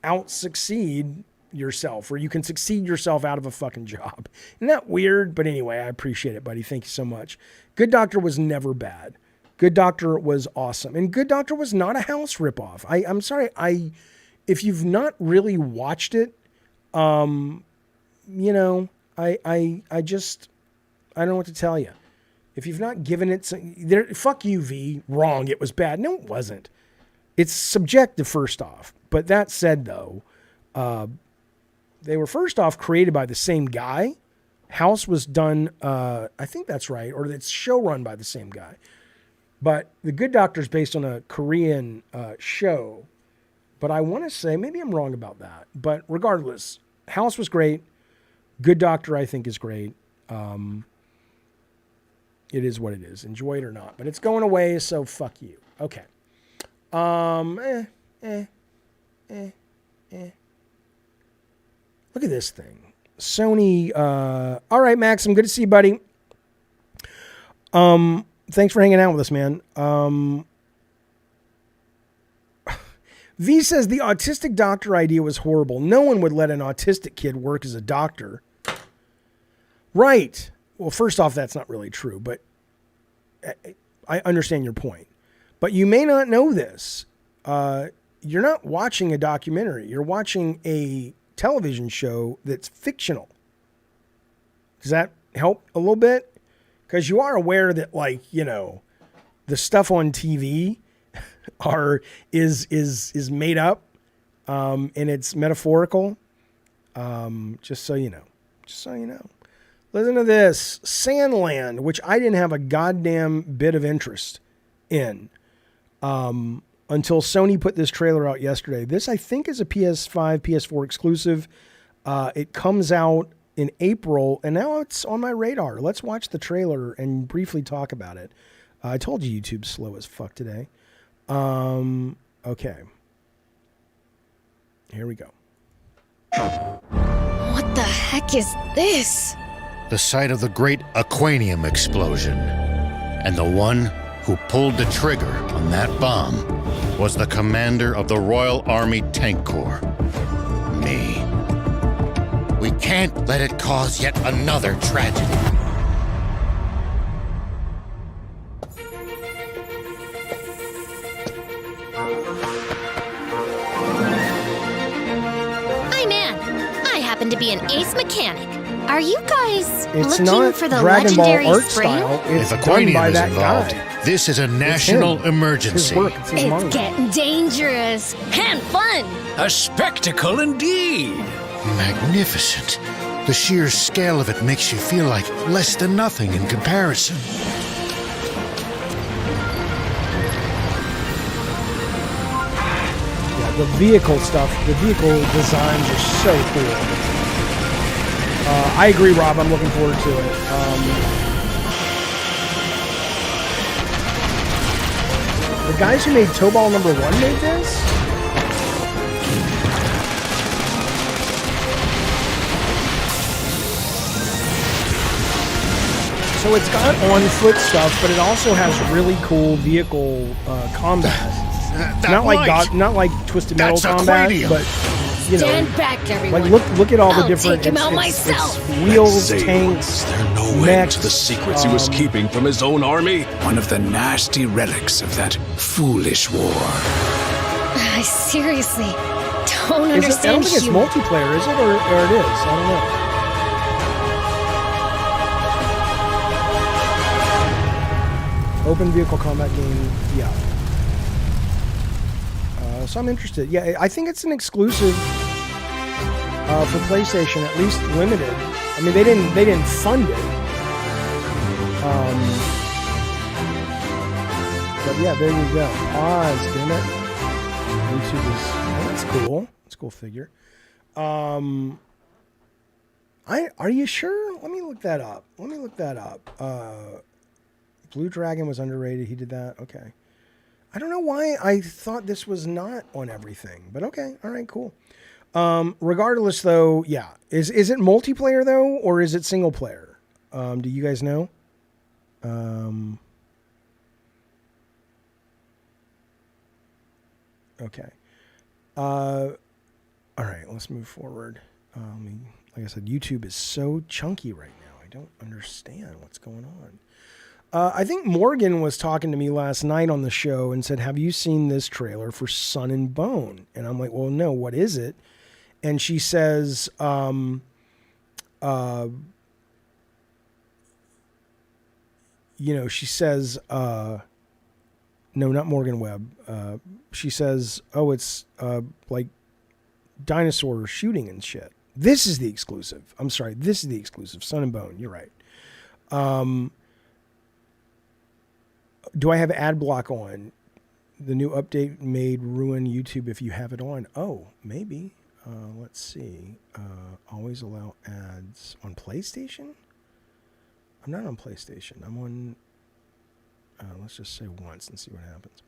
out-succeed yourself, or you can succeed yourself out of a fucking job. Isn't that weird? But anyway, I appreciate it, buddy. Thank you so much. Good Doctor was never bad. Good Doctor was awesome. And Good Doctor was not a House ripoff. I'm sorry. If you've not really watched it, you know, I don't know what to tell you. If you've not given it fuck you, V. Wrong. It was bad. No, it wasn't. It's subjective, first off. But that said, though, they were first off created by the same guy. House was done, I think that's right, or it's show run by the same guy. But The Good Doctor is based on a Korean show. But I want to say, maybe I'm wrong about that. But regardless, House was great. Good Doctor, I think, is great. It is what it is. Enjoy it or not. But it's going away, so fuck you. Okay. Look at this thing. Sony, all right, Maxim, good to see you, buddy. Thanks for hanging out with us, man. V says the autistic doctor idea was horrible. No one would let an autistic kid work as a doctor. Right. Well, first off, that's not really true, but I understand your point. But you may not know this. You're not watching a documentary. You're watching a television show that's fictional. Does that help a little bit? Because you are aware that, like, you know, the stuff on TV is made up, and it's metaphorical. Just so you know. Just so you know. Listen to this. SANDLAND, which I didn't have a goddamn bit of interest in until Sony put this trailer out yesterday. This, I think, is a PS5, PS4 exclusive. It comes out in April, and now it's on my radar. Let's watch the trailer and briefly talk about it. I told you YouTube's slow as fuck today. Okay. Here we go. What the heck is this? The site of the great Aquanium explosion. And the one who pulled the trigger on that bomb was the commander of the Royal Army Tank Corps. Me. We can't let it cause yet another tragedy. I'm Anne. I happen to be an ace mechanic. Are you guys It's looking not for the Dragon Ball legendary art spring? style. It's If done by Aquanium is that involved, guy. this is a It's national him. emergency. It's his work. It's his It's manga. getting dangerous and fun. A spectacle indeed. Magnificent. The sheer scale of it makes you feel like less than nothing in comparison. Yeah, the vehicle stuff, the vehicle designs are so cool. I agree, Rob. I'm looking forward to it. The guys who made Tobal #1 made this? So it's got on-foot stuff, but it also has really cool vehicle combat. That Not like light. not like Twisted Metal That's combat, Aquanium. but you know, Stand back, everyone. like look at all the I'll different take him out it's myself. wheels, Say tanks, there no end mechs, to the secrets he was keeping from his own army? One of the nasty relics of that foolish war. I seriously don't Is it, I don't understand think it's humor. multiplayer, is it, or it is? I don't know. Open vehicle combat game, yeah. So I'm interested. Yeah, I think it's an exclusive for PlayStation, at least limited. I mean, they didn't fund it. But yeah, there you go. Pause, damn it. YouTube is that's cool. That's a cool figure. Are you sure? Let me look that up. Blue Dragon was underrated. He did that. Okay. I don't know why I thought this was not on everything, but okay. All right, cool. Regardless, though, yeah. Is it multiplayer, though, or is it single player? Do you guys know? Okay. All right, let's move forward. Like I said, YouTube is so chunky right now. I don't understand what's going on. I think Morgan was talking to me last night on the show and said, have you seen this trailer for Sun and Bone? And I'm like, well, no, what is it? And she says, no, not Morgan Webb. She says, oh, it's like dinosaur shooting and shit. This is the exclusive. I'm sorry. This is the exclusive. Sun and Bone. You're right. Do I have ad block on? The new update made ruin YouTube if you have it on. Oh, maybe. Let's see. Always allow ads on PlayStation? I'm not on PlayStation. I'm on... let's just say once and see what happens.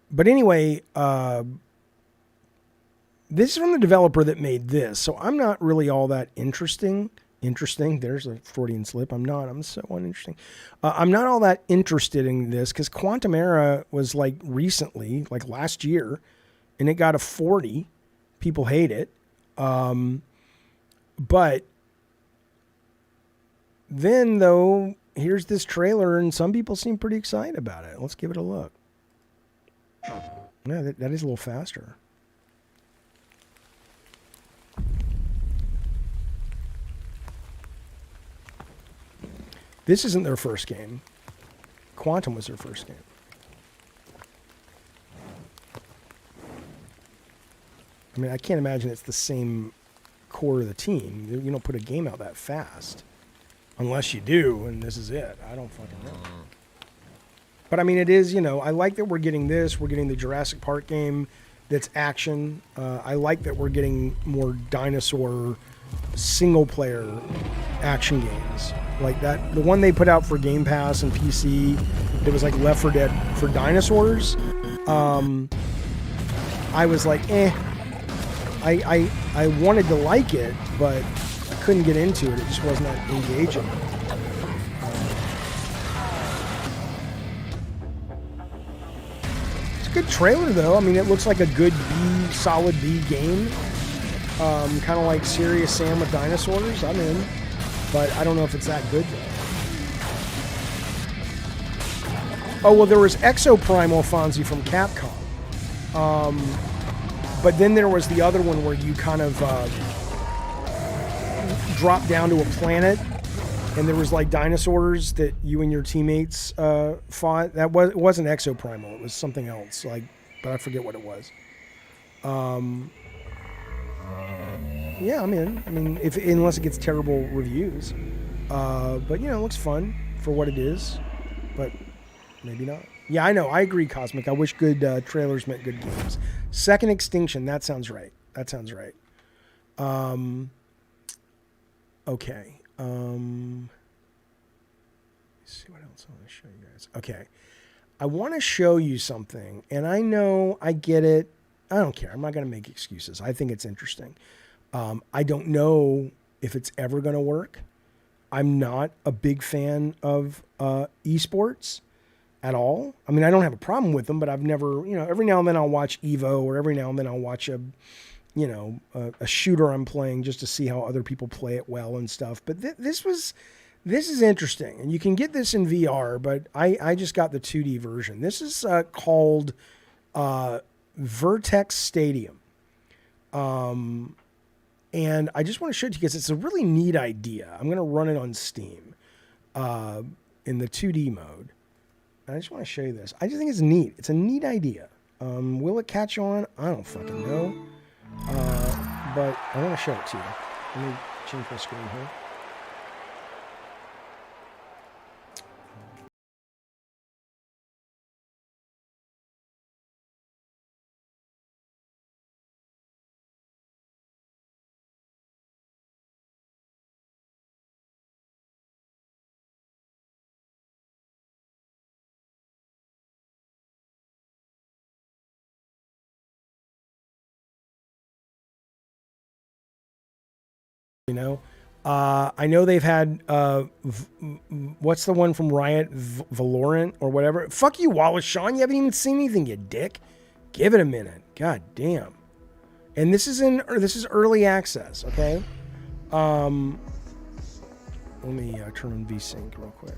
But anyway, this is from the developer that made this, so I'm not really all that interesting. There's a Freudian slip. I'm so uninteresting. I'm not all that interested in this because Quantum Era was like recently, like last year, and it got a 40. People hate it. But then, though, here's this trailer, and some people seem pretty excited about it. Let's give it a look. Yeah, that is a little faster. This isn't their first game. Quantum was their first game. I mean, I can't imagine it's the same core of the team. You don't put a game out that fast. Unless you do, and this is it. I don't fucking know. But I mean, it is, I like that we're getting this. We're getting the Jurassic Park game that's action. I like that we're getting more dinosaur single-player action games. Like that, the one they put out for Game Pass and PC, it was like Left 4 Dead for dinosaurs. I was like, I wanted to like it, but I couldn't get into it. It just wasn't that engaging. It's a good trailer, though. I mean, it looks like a good solid B game. Kind of like Serious Sam with dinosaurs. I'm in. But I don't know if it's that good, though. Oh, well, there was Exoprimal Fonzie from Capcom. But then there was the other one where you kind of drop down to a planet, and there was like dinosaurs that you and your teammates fought. It wasn't Exoprimal. It was something else. But I forget what it was. Yeah, I'm in. I mean, unless it gets terrible reviews. But it looks fun for what it is. But maybe not. Yeah, I know. I agree, Cosmic. I wish good trailers meant good games. Second Extinction. That sounds right. Okay. Let's see what else I want to show you guys. Okay. I want to show you something, and I know I get it. I don't care. I'm not going to make excuses. I think it's interesting. I don't know if it's ever going to work. I'm not a big fan of esports at all. I mean, I don't have a problem with them, but I've never, every now and then I'll watch Evo, or every now and then I'll watch a shooter I'm playing just to see how other people play it well and stuff. But this is interesting, and you can get this in VR, but I just got the 2D version. This is called Vertex Stadium. And I just want to show it to you because it's a really neat idea. I'm going to run it on Steam in the 2D mode. And I just want to show you this. I just think it's neat. It's a neat idea. Will it catch on? I don't fucking know. But I want to show it to you. Let me change my screen here. I know they've had what's the one from Riot, Valorant or whatever. Fuck you, Wallace Shawn. You haven't even seen anything, you dick. Give it a minute. God damn. And this is early access. Okay. Let me turn on VSync real quick.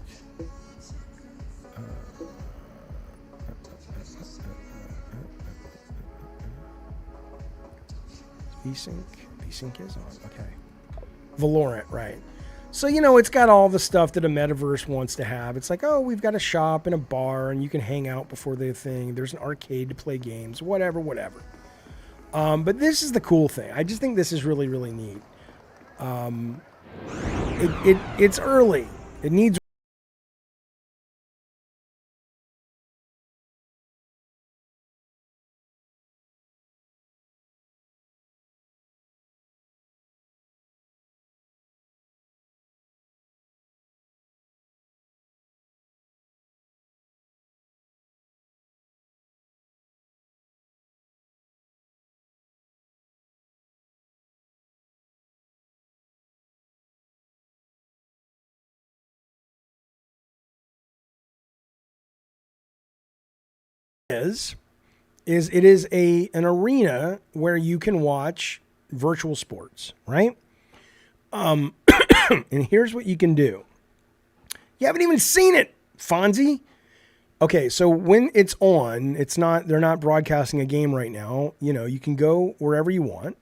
VSync is on. Okay. Valorant, right. So, it's got all the stuff that a metaverse wants to have. It's like, oh, we've got a shop and a bar, and you can hang out before the thing. There's an arcade to play games, whatever. But this is the cool thing. I just think this is really, really neat. It's early. It needs... is it is an arena where you can watch virtual sports, right? And here's what you can do. You haven't even seen it, Fonzie. Okay, so when it's on, they're not broadcasting a game right now. You can go wherever you want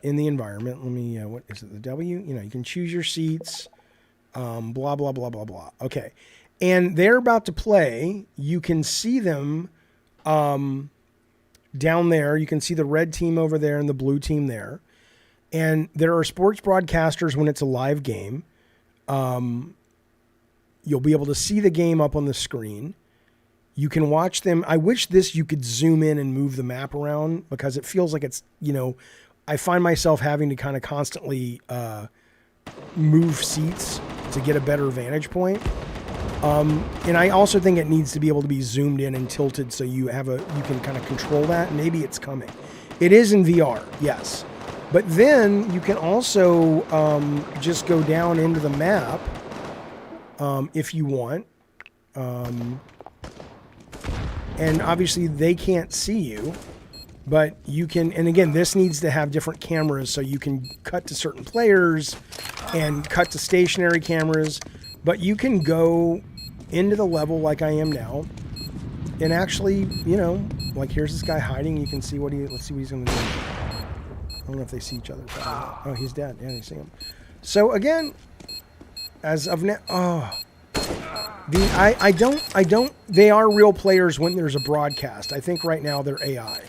in the environment. Let me, what is it, the W? You can choose your seats, blah, blah, blah, blah, blah. Okay. And they're about to play. You can see them down there. You can see the red team over there and the blue team there. And there are sports broadcasters when it's a live game. You'll be able to see the game up on the screen. You can watch them. I wish you could zoom in and move the map around, because it feels like it's, I find myself having to kind of constantly move seats to get a better vantage point. And I also think it needs to be able to be zoomed in and tilted so you can kind of control that. Maybe it's coming. It is in VR, yes. But then you can also just go down into the map if you want. And obviously they can't see you, but you can, and again, this needs to have different cameras so you can cut to certain players and cut to stationary cameras, but you can go into the level like I am now and actually, you know, like here's this guy hiding. You can see let's see what he's going to do. I don't know if they see each other. Oh, he's dead. Yeah, they see him. So again, as of now, I don't, they are real players when there's a broadcast. I think right now they're AI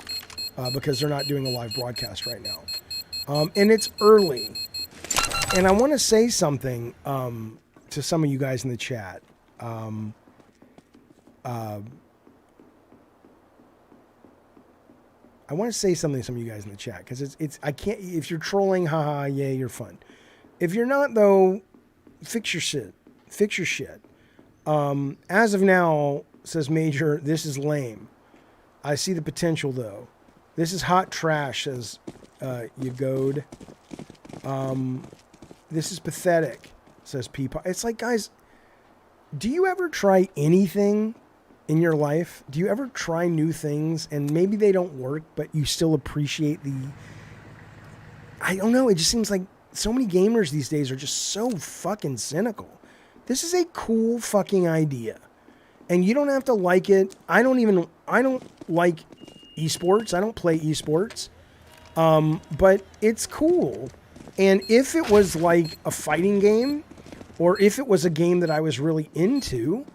because they're not doing a live broadcast right now. And it's early. And I want to say something to some of you guys in the chat. I want to say something to some of you guys in the chat because I can't, if you're trolling, haha, yeah, you're fun. If you're not though, fix your shit. Fix your shit. As of now, says Major, this is lame. I see the potential though. This is hot trash, says Yagode. This is pathetic, says Peacock. It's like, guys, do you ever try anything in your life? Do you ever try new things and maybe they don't work, but you still appreciate I don't know. It just seems like so many gamers these days are just so fucking cynical. This is a cool fucking idea. And you don't have to like it. I don't like esports. I don't play esports. But it's cool. And if it was like a fighting game, or if it was a game that I was really into,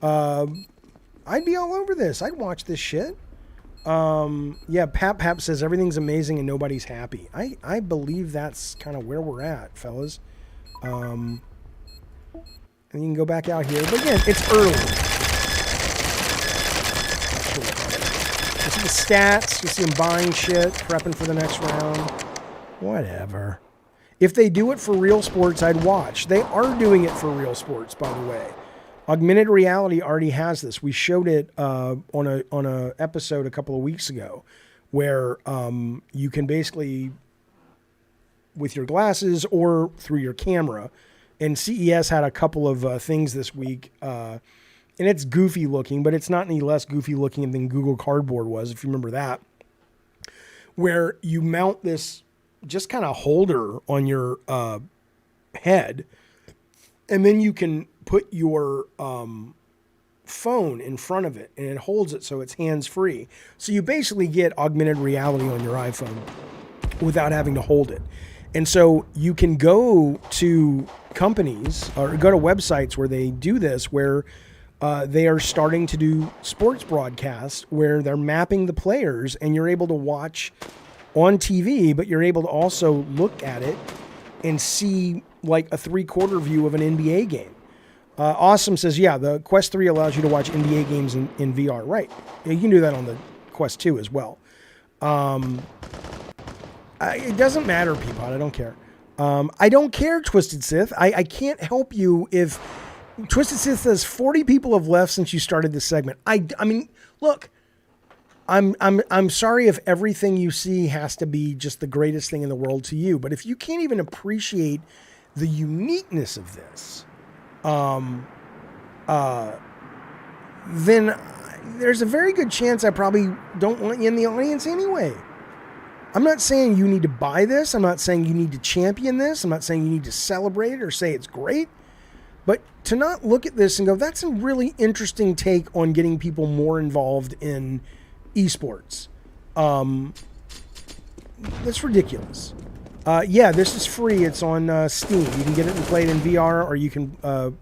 I'd be all over this. I'd watch this shit. Yeah, Pap says everything's amazing and nobody's happy. I believe that's kind of where we're at, fellas. And you can go back out here. But again, it's early. You see the stats. You see them buying shit, prepping for the next round. Whatever. If they do it for real sports, I'd watch. They are doing it for real sports, by the way. Augmented reality already has this. We showed it on a episode a couple of weeks ago where you can basically, with your glasses or through your camera, and CES had a couple of things this week, and it's goofy looking, but it's not any less goofy looking than Google Cardboard was, if you remember that, where you mount this just kind of holder on your head, and then you can put your phone in front of it, and it holds it so it's hands-free. So you basically get augmented reality on your iPhone without having to hold it. And so you can go to companies or go to websites where they do this, where they are starting to do sports broadcasts where they're mapping the players and you're able to watch on TV, but you're able to also look at it and see like a 3/4 view of an NBA game. Awesome says, yeah, the Quest 3 allows you to watch NBA games in VR. Right. You can do that on the Quest 2 as well. It doesn't matter, Peapod. I don't care. I don't care, Twisted Sith. I can't help you if Twisted Sith says 40 people have left since you started this segment. I mean, look, I'm sorry if everything you see has to be just the greatest thing in the world to you, but if you can't even appreciate the uniqueness of this, then there's a very good chance I probably don't want you in the audience anyway. I'm not saying you need to buy this. I'm not saying you need to champion this. I'm not saying you need to celebrate it or say it's great. But to not look at this and go, that's a really interesting take on getting people more involved in esports. That's ridiculous. Yeah, this is free. It's on Steam. You can get it and play it in VR, or you can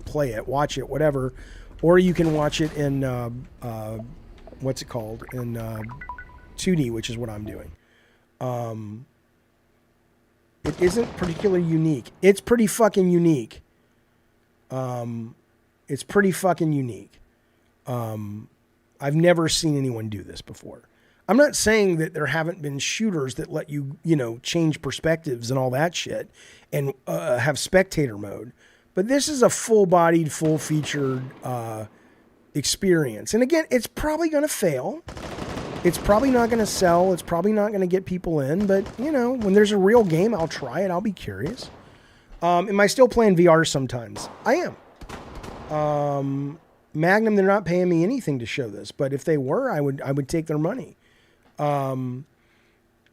play it, watch it, whatever. Or you can watch it in, what's it called? In 2D, which is what I'm doing. It isn't particularly unique. It's pretty fucking unique. It's pretty fucking unique. I've never seen anyone do this before. I'm not saying that there haven't been shooters that let you, change perspectives and all that shit and have spectator mode. But this is a full-bodied, full-featured experience. And again, it's probably going to fail. It's probably not going to sell. It's probably not going to get people in. But, you know, when there's a real game, I'll try it. I'll be curious. Am I still playing VR sometimes? I am. Magnum, they're not paying me anything to show this. But if they were, I would take their money.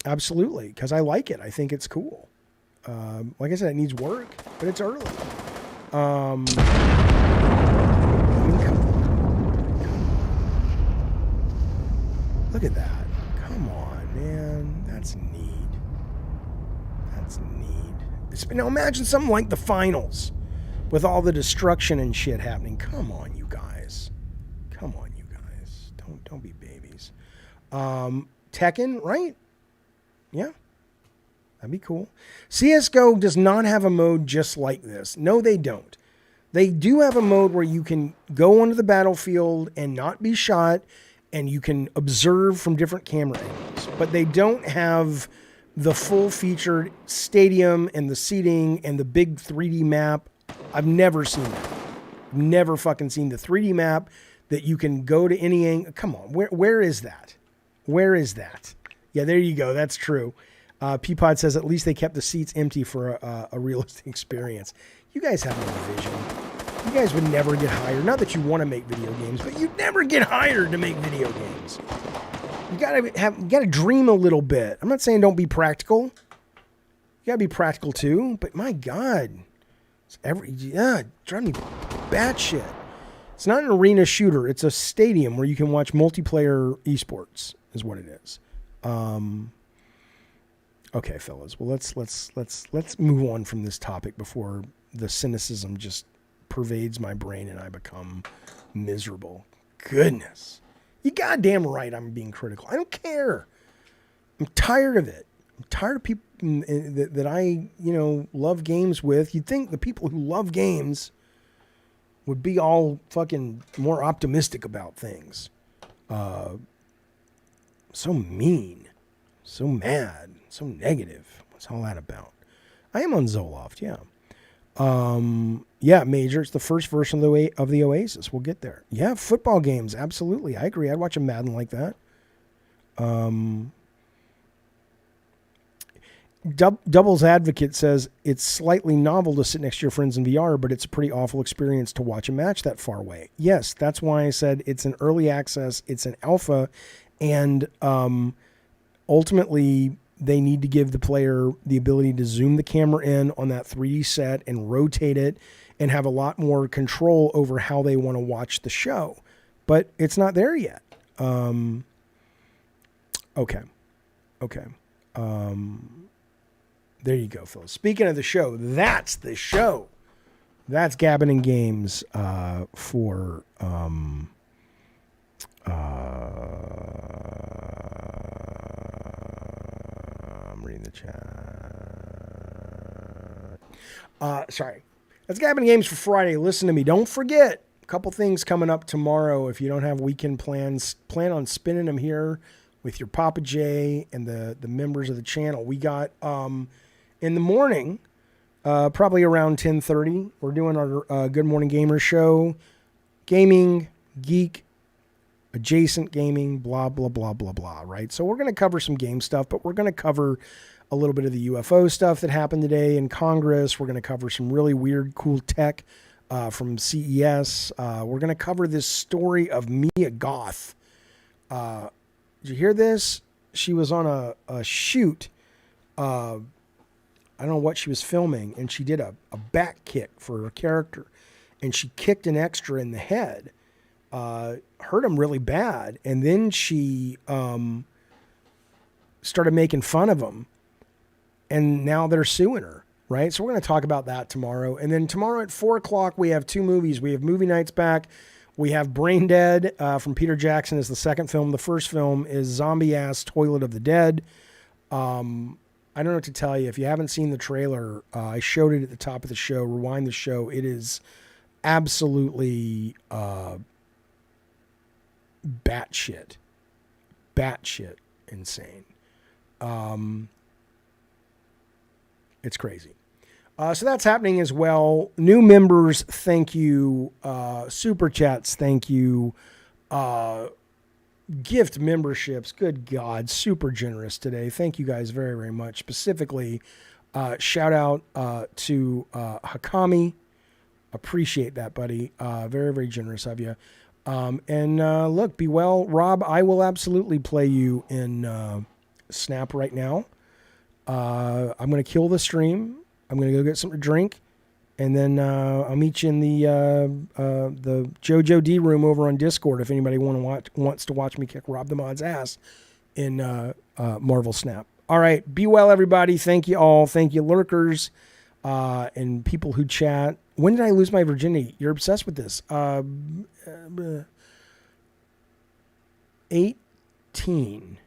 Absolutely, because I like it. I think it's cool. Like I said, it needs work, but it's early. I mean, come on. Look at that. Come on, man. That's neat. That's neat. Now imagine something like the finals with all the destruction and shit happening. Come on, you guys. Come on, you guys. Don't be babies. Tekken, right? Yeah. That'd be cool. CSGO does not have a mode just like this. No, they don't. They do have a mode where you can go onto the battlefield and not be shot, and you can observe from different camera angles. But they don't have the full-featured stadium and the seating and the big 3D map. I've never seen that. Never fucking seen the 3D map that you can go to any angle. Come on, where is that? Where is that? Yeah, there you go. That's true. Peapod says at least they kept the seats empty for a realistic experience. You guys have no vision. You guys would never get hired. Not that you want to make video games, but you'd never get hired to make video games. You gotta dream a little bit. I'm not saying don't be practical. You gotta be practical too. But my God, it's driving me batshit. It's not an arena shooter. It's a stadium where you can watch multiplayer esports. Is what it is. Okay, fellas. Well, let's move on from this topic before the cynicism just pervades my brain and I become miserable. Goodness. You goddamn right I'm being critical. I don't care. I'm tired of it. I'm tired of people that I, love games with. You'd think the people who love games would be all fucking more optimistic about things. So mean. So mad. So negative. What's all that about? I am on Zoloft, yeah. Yeah, Major, it's the first version of the Oasis. We'll get there. Yeah, football games, absolutely. I agree. I'd watch a Madden like that. Doubles Advocate says it's slightly novel to sit next to your friends in VR, but it's a pretty awful experience to watch a match that far away. Yes, that's why I said it's an early access, it's an alpha, and ultimately they need to give the player the ability to zoom the camera in on that 3D set and rotate it and have a lot more control over how they want to watch the show. But it's not there yet. Okay. There you go, Phil. Speaking of the show, that's the show. That's Gabbin' and Games for... I'm reading the chat. Sorry. That's Gabbin' Games for Friday. Listen to me. Don't forget, a couple things coming up tomorrow. If you don't have weekend plans, plan on spinning them here with your Papa J and the members of the channel. We got, in the morning, probably around 10:30, we're doing our Good Morning Gamer show. Gaming, geek, adjacent gaming, blah, blah, blah, blah, blah, right? So we're going to cover some game stuff, but we're going to cover a little bit of the UFO stuff that happened today in Congress. We're going to cover some really weird, cool tech from CES. We're going to cover this story of Mia Goth. Did you hear this? She was on a shoot. I don't know what she was filming, and she did a back kick for her character, and she kicked an extra in the head. Hurt him really bad, and then she started making fun of him, and now they're suing her, right? So we're going to talk about that tomorrow. And then tomorrow at 4 o'clock, we have 2 movies. We have Movie Nights back. We have Brain Dead from Peter Jackson as the second film. The first film is Zombie-Ass Toilet of the Dead. I don't know what to tell you. If you haven't seen the trailer, I showed it at the top of the show. Rewind the show. It is absolutely batshit insane. It's crazy. So that's happening as well. New members, thank you. Super chats, thank you. Gift memberships, good God, super generous today. Thank you guys very, very much. Specifically, shout out to Hakami. Appreciate that, buddy. Very, very generous of you. And look, be well. Rob, I will absolutely play you in Snap right now. I'm going to kill the stream. I'm going to go get something to drink. And then I'll meet you in the JoJo D room over on Discord if anybody wants to watch me kick Rob the Mod's ass in Marvel Snap. All right, be well, everybody. Thank you all. Thank you, lurkers and people who chat. When did I lose my virginity? You're obsessed with this. 18.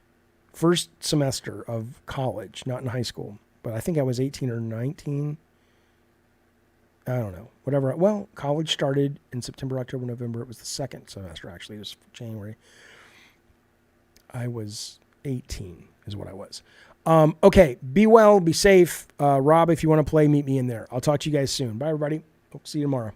First semester of college, not in high school. But I think I was 18 or 19. I don't know. Whatever. Well, college started in September, October, November. It was the second semester, actually. It was January. I was 18 is what I was. Okay. Be well. Be safe. Rob, if you want to play, meet me in there. I'll talk to you guys soon. Bye, everybody. Hope to see you tomorrow.